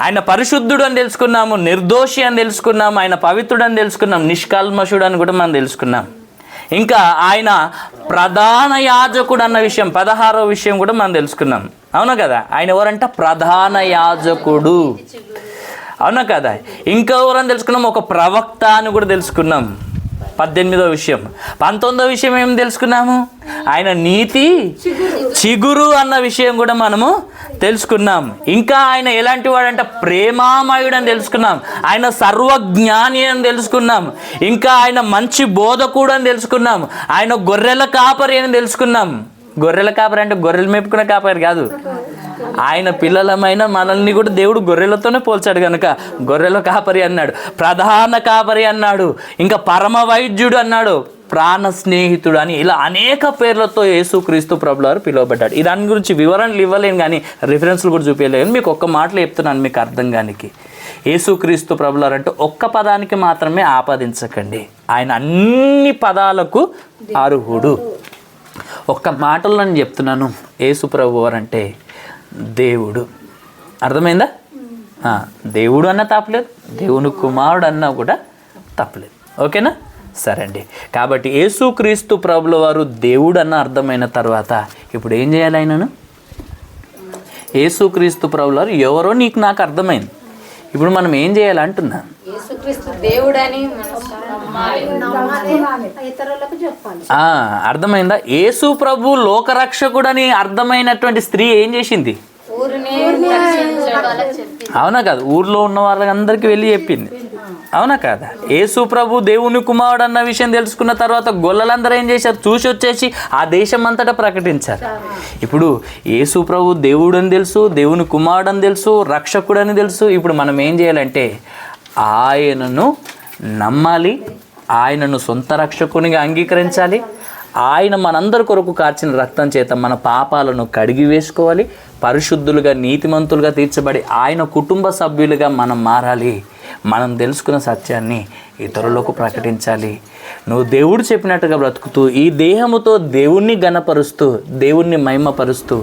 ఆయన పరిశుద్ధుడు అని తెలుసుకున్నాము, నిర్దోషి అని తెలుసుకున్నాము, ఆయన పవిత్రుడు అని తెలుసుకున్నాం, నిష్కల్మషుడు అని కూడా మనం తెలుసుకున్నాం. ఇంకా ఆయన ప్రధాన యాజకుడు అన్న విషయం, 16వ విషయం కూడా మనం తెలుసుకున్నాం. అవునా కదా, ఆయన ఎవరంట? ప్రధాన యాజకుడు. అవునా కదా, ఇంకా ఎవరని తెలుసుకున్నాం? ఒక ప్రవక్త అని కూడా తెలుసుకున్నాం. 18వ విషయం. 19వ విషయం ఏం తెలుసుకున్నాము? ఆయన నీతి చిగురు అన్న విషయం కూడా మనము తెలుసుకున్నాం. ఇంకా ఆయన ఎలాంటి వాడంటే ప్రేమామయుడు అని తెలుసుకున్నాం. ఆయన సర్వజ్ఞాని అని తెలుసుకున్నాం. ఇంకా ఆయన మంచి బోధకుడు అని తెలుసుకున్నాం. ఆయన గొర్రెల కాపరి అని తెలుసుకున్నాం. గొర్రెల కాపరి అంటే గొర్రెలు మేపుకునే కాపరి కాదు. ఆయన పిల్లలమైన మనల్ని కూడా దేవుడు గొర్రెలతోనే పోల్చాడు కనుక గొర్రెల కాపరి అన్నాడు, ప్రధాన కాపరి అన్నాడు, ఇంకా పరమ వైద్యుడు అన్నాడు, ప్రాణ స్నేహితుడు అని ఇలా అనేక పేర్లతో యేసుక్రీస్తు ప్రభువారు పిలువబడ్డాడు. ఈ దాని గురించి వివరణలు ఇవ్వలేను కానీ రిఫరెన్స్లు కూడా చూపించలేను. మీకు ఒక్క మాటలో చెప్తున్నాను మీకు అర్థం కానికి. యేసుక్రీస్తు ప్రభువారు అంటే ఒక్క పదానికి మాత్రమే ఆపాదించకండి. ఆయన అన్ని పదాలకు అర్హుడు. ఒక్క మాటలో నేను చెప్తున్నాను, యేసు ప్రభువారు అంటే దేవుడు. అర్థమైందా? దేవుడు అన్న తప్పలేదు, దేవుని కుమారుడు అన్నా కూడా తప్పలేదు. ఓకేనా? సరే అండి. కాబట్టి యేసుక్రీస్తు ప్రభుల వారు దేవుడు అన్న అర్థమైన తర్వాత ఇప్పుడు ఏం చేయాలి? ఆయనను యేసుక్రీస్తు ప్రభుల వారు ఎవరో నీకు నాకు అర్థమైంది. ఇప్పుడు మనం ఏం చేయాలి అంటున్నా? అర్థమైందా? యేసు ప్రభు లోకరక్షకుడని అర్థమైనటువంటి స్త్రీ ఏం చేసింది? అవునా కాదు, ఊర్లో ఉన్న వాళ్ళందరికీ వెళ్ళి చెప్పింది. అవునా కాదా? యేసు ప్రభు దేవుని కుమారుడు అన్న విషయం తెలుసుకున్న తర్వాత గొల్లలందరూ ఏం చేశారు? చూసి వచ్చేసి ఆ దేశం అంతటా ప్రకటించారు. ఇప్పుడు యేసు ప్రభు దేవుడు అని తెలుసు, దేవుని కుమారుడు అని తెలుసు, రక్షకుడు అని తెలుసు. ఇప్పుడు మనం ఏం చేయాలంటే ఆయనను నమ్మాలి, ఆయనను సొంత రక్షకునిగా అంగీకరించాలి. ఆయన మనందరి కొరకు కార్చిన రక్తం చేత మన పాపాలను కడిగి వేసుకోవాలి. పరిశుద్ధులుగా నీతిమంతులుగా తీర్చబడి ఆయన కుటుంబ సభ్యులుగా మనం మారాలి. మనం తెలుసుకున్న సత్యాన్ని ఇతరులకు ప్రకటించాలి. నువ్వు దేవుడు చెప్పినట్టుగా బ్రతుకుతూ ఈ దేహముతో దేవుణ్ణి గణపరుస్తూ దేవుణ్ణి మహిమపరుస్తూ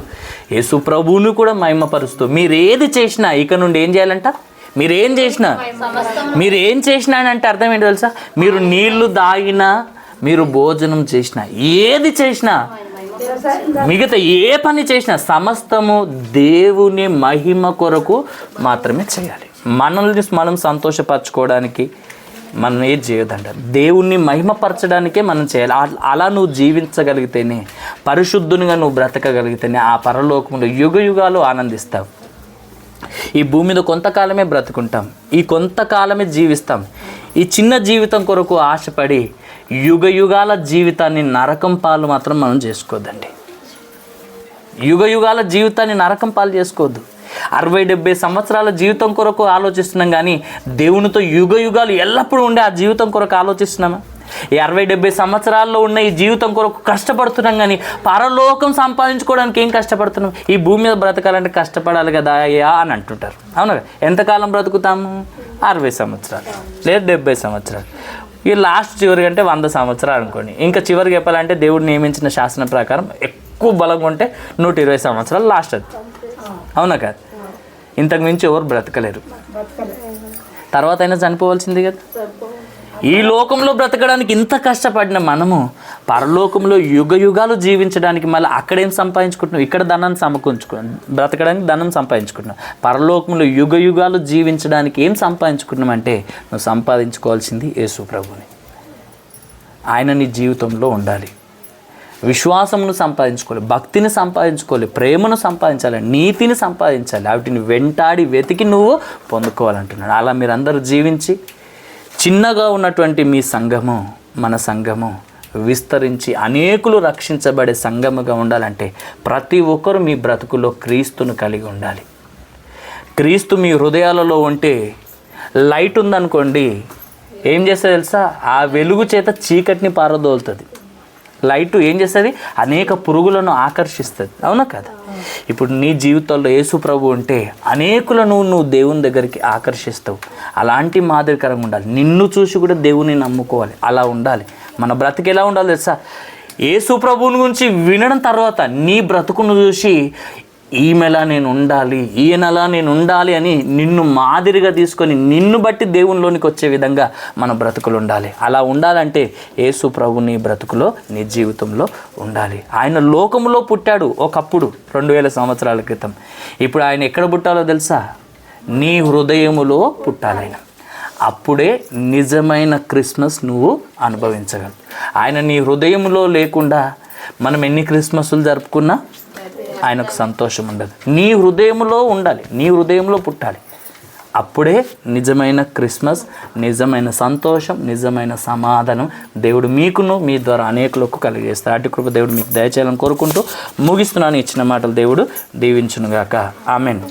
యేసు ప్రభువుని కూడా మహిమపరుస్తూ మీరేది చేసినా ఇక నుండి ఏం చేయాలంట? మీరేం చేసినా అంటే అర్థం ఏంటో తెలుసా? మీరు నీళ్లు తాగినా, మీరు భోజనం చేసినా, ఏది చేసినా, మిగతా ఏ పని చేసినా సమస్తము దేవుని మహిమ కొరకు మాత్రమే చేయాలి. మనల్ని మనం సంతోషపరచుకోవడానికి మనం ఏది చేయొద్దంట, దేవుణ్ణి మహిమపరచడానికే మనం చేయాలి. అలా నువ్వు జీవించగలిగితేనే, పరిశుద్ధునిగా నువ్వు బ్రతకగలిగితేనే ఆ పరలోకంలో యుగ యుగాలు ఆనందిస్తావు. ఈ భూమి మీద కొంతకాలమే బ్రతుకుంటాం, ఈ కొంతకాలమే జీవిస్తాం. ఈ చిన్న జీవితం కొరకు ఆశపడి యుగ యుగాల జీవితాన్ని నరకం పాలు మాత్రం మనం చేసుకోవద్దండి. యుగ యుగాల జీవితాన్ని నరకం పాలు చేసుకోవద్దు. 60-70 సంవత్సరాల జీవితం కొరకు ఆలోచిస్తున్నాం, కానీ దేవునితో యుగ యుగాలు ఎల్లప్పుడూ ఉండే ఆ జీవితం కొరకు ఆలోచిస్తున్నామా? ఈ 60-70 సంవత్సరాల్లో ఉన్న ఈ జీవితం కొరకు కష్టపడుతున్నాం, కానీ పరలోకం సంపాదించుకోవడానికి ఏం కష్టపడుతున్నాం? ఈ భూమి మీద బ్రతకాలంటే కష్టపడాలి కదా అయ్యా అని అంటుంటారు. అవునా? ఎంతకాలం బ్రతుకుతాము? 60 సంవత్సరాలు లేదా 70 సంవత్సరాలు. ఈ లాస్ట్ చివరికి అంటే 100 సంవత్సరాలు అనుకోండి. ఇంకా చివరికి చెప్పాలంటే దేవుడు నియమించిన శాసనం ప్రకారం ఎక్కువ బలంగా ఉంటే 120 సంవత్సరాలు లాస్ట్ అది. అవునా కాదు? ఇంతకు మించి ఎవరు బ్రతకలేరు. తర్వాత అయినా చనిపోవాల్సింది కదా. ఈ లోకంలో బ్రతకడానికి ఇంత కష్టపడిన మనము పరలోకంలో యుగ యుగాలు జీవించడానికి మళ్ళీ అక్కడేం సంపాదించుకుంటున్నాం? ఇక్కడ ధనాన్ని సమకూర్చుకున్నాం, బ్రతకడానికి ధనం సంపాదించుకుంటున్నాం. పరలోకంలో యుగ యుగాలు జీవించడానికి ఏం సంపాదించుకున్నాం అంటే నువ్వు సంపాదించుకోవాల్సింది యేసు ప్రభుని. ఆయన నీ జీవితంలో ఉండాలి. విశ్వాసమును సంపాదించుకోవాలి, భక్తిని సంపాదించుకోవాలి, ప్రేమను సంపాదించాలి, నీతిని సంపాదించాలి. వాటిని వెంటాడి వెతికి నువ్వు పొందుకోవాలంటున్నాడు. అలా మీరందరూ జీవించి చిన్నగా ఉన్నటువంటి మీ సంఘము, మన సంఘము విస్తరించి అనేకులు రక్షించబడే సంఘముగా ఉండాలంటే ప్రతి ఒక్కరు మీ బ్రతుకులో క్రీస్తును కలిగి ఉండాలి. క్రీస్తు మీ హృదయాలలో ఉంటే లైట్ ఉందనుకోండి, ఏం చేస్తుంది తెలుసా? ఆ వెలుగు చేత చీకటిని పారదోలుతుంది. లైటు ఏం చేస్తుంది? అనేక పురుగులను ఆకర్షిస్తుంది. అవునా కదా? ఇప్పుడు నీ జీవితంలో యేసు ప్రభు ఉంటే అనేకులను నువ్వు దేవుని దగ్గరికి ఆకర్షిస్తావు. అలాంటి మాదిరికరంగా ఉండాలి. నిన్ను చూసి కూడా దేవుని నమ్ముకోవాలి. అలా ఉండాలి. మన బ్రతుకు ఎలా ఉండాలి తెలుసా? యేసు ప్రభువుని గురించి వినడం తర్వాత నీ బ్రతుకును చూసి ఈమెలా నేను ఉండాలి, ఈయనలా నేను ఉండాలి అని నిన్ను మాదిరిగా తీసుకొని నిన్ను బట్టి దేవునిలోనికి వచ్చే విధంగా మన బ్రతుకులు ఉండాలి. అలా ఉండాలంటే యేసు ప్రభు నీ బ్రతుకులో, నీ జీవితంలో ఉండాలి. ఆయన లోకంలో పుట్టాడు ఒకప్పుడు 2000 సంవత్సరాల క్రితం. ఇప్పుడు ఆయన ఎక్కడ పుట్టాలో తెలుసా? నీ హృదయములో పుట్టాలి ఆయన. అప్పుడే నిజమైన క్రిస్మస్ నువ్వు అనుభవించగలవు. ఆయన నీ హృదయంలో లేకుండా మనం ఎన్ని క్రిస్మస్లు జరుపుకున్నా ఆయనకు సంతోషం ఉండదు. నీ హృదయంలో ఉండాలి, నీ హృదయంలో పుట్టాలి. అప్పుడే నిజమైన క్రిస్మస్, నిజమైన సంతోషం, నిజమైన సమాధానం దేవుడు మీకును మీ ద్వారా అనేకులకు కలిగేస్తాడు. అటు కృప దేవుడు మీకు దయచేయాలని కోరుకుంటూ ముగిస్తున్నాను. ఇచ్చిన మాటలు దేవుడు దీవించునుగాక. ఆమెన్.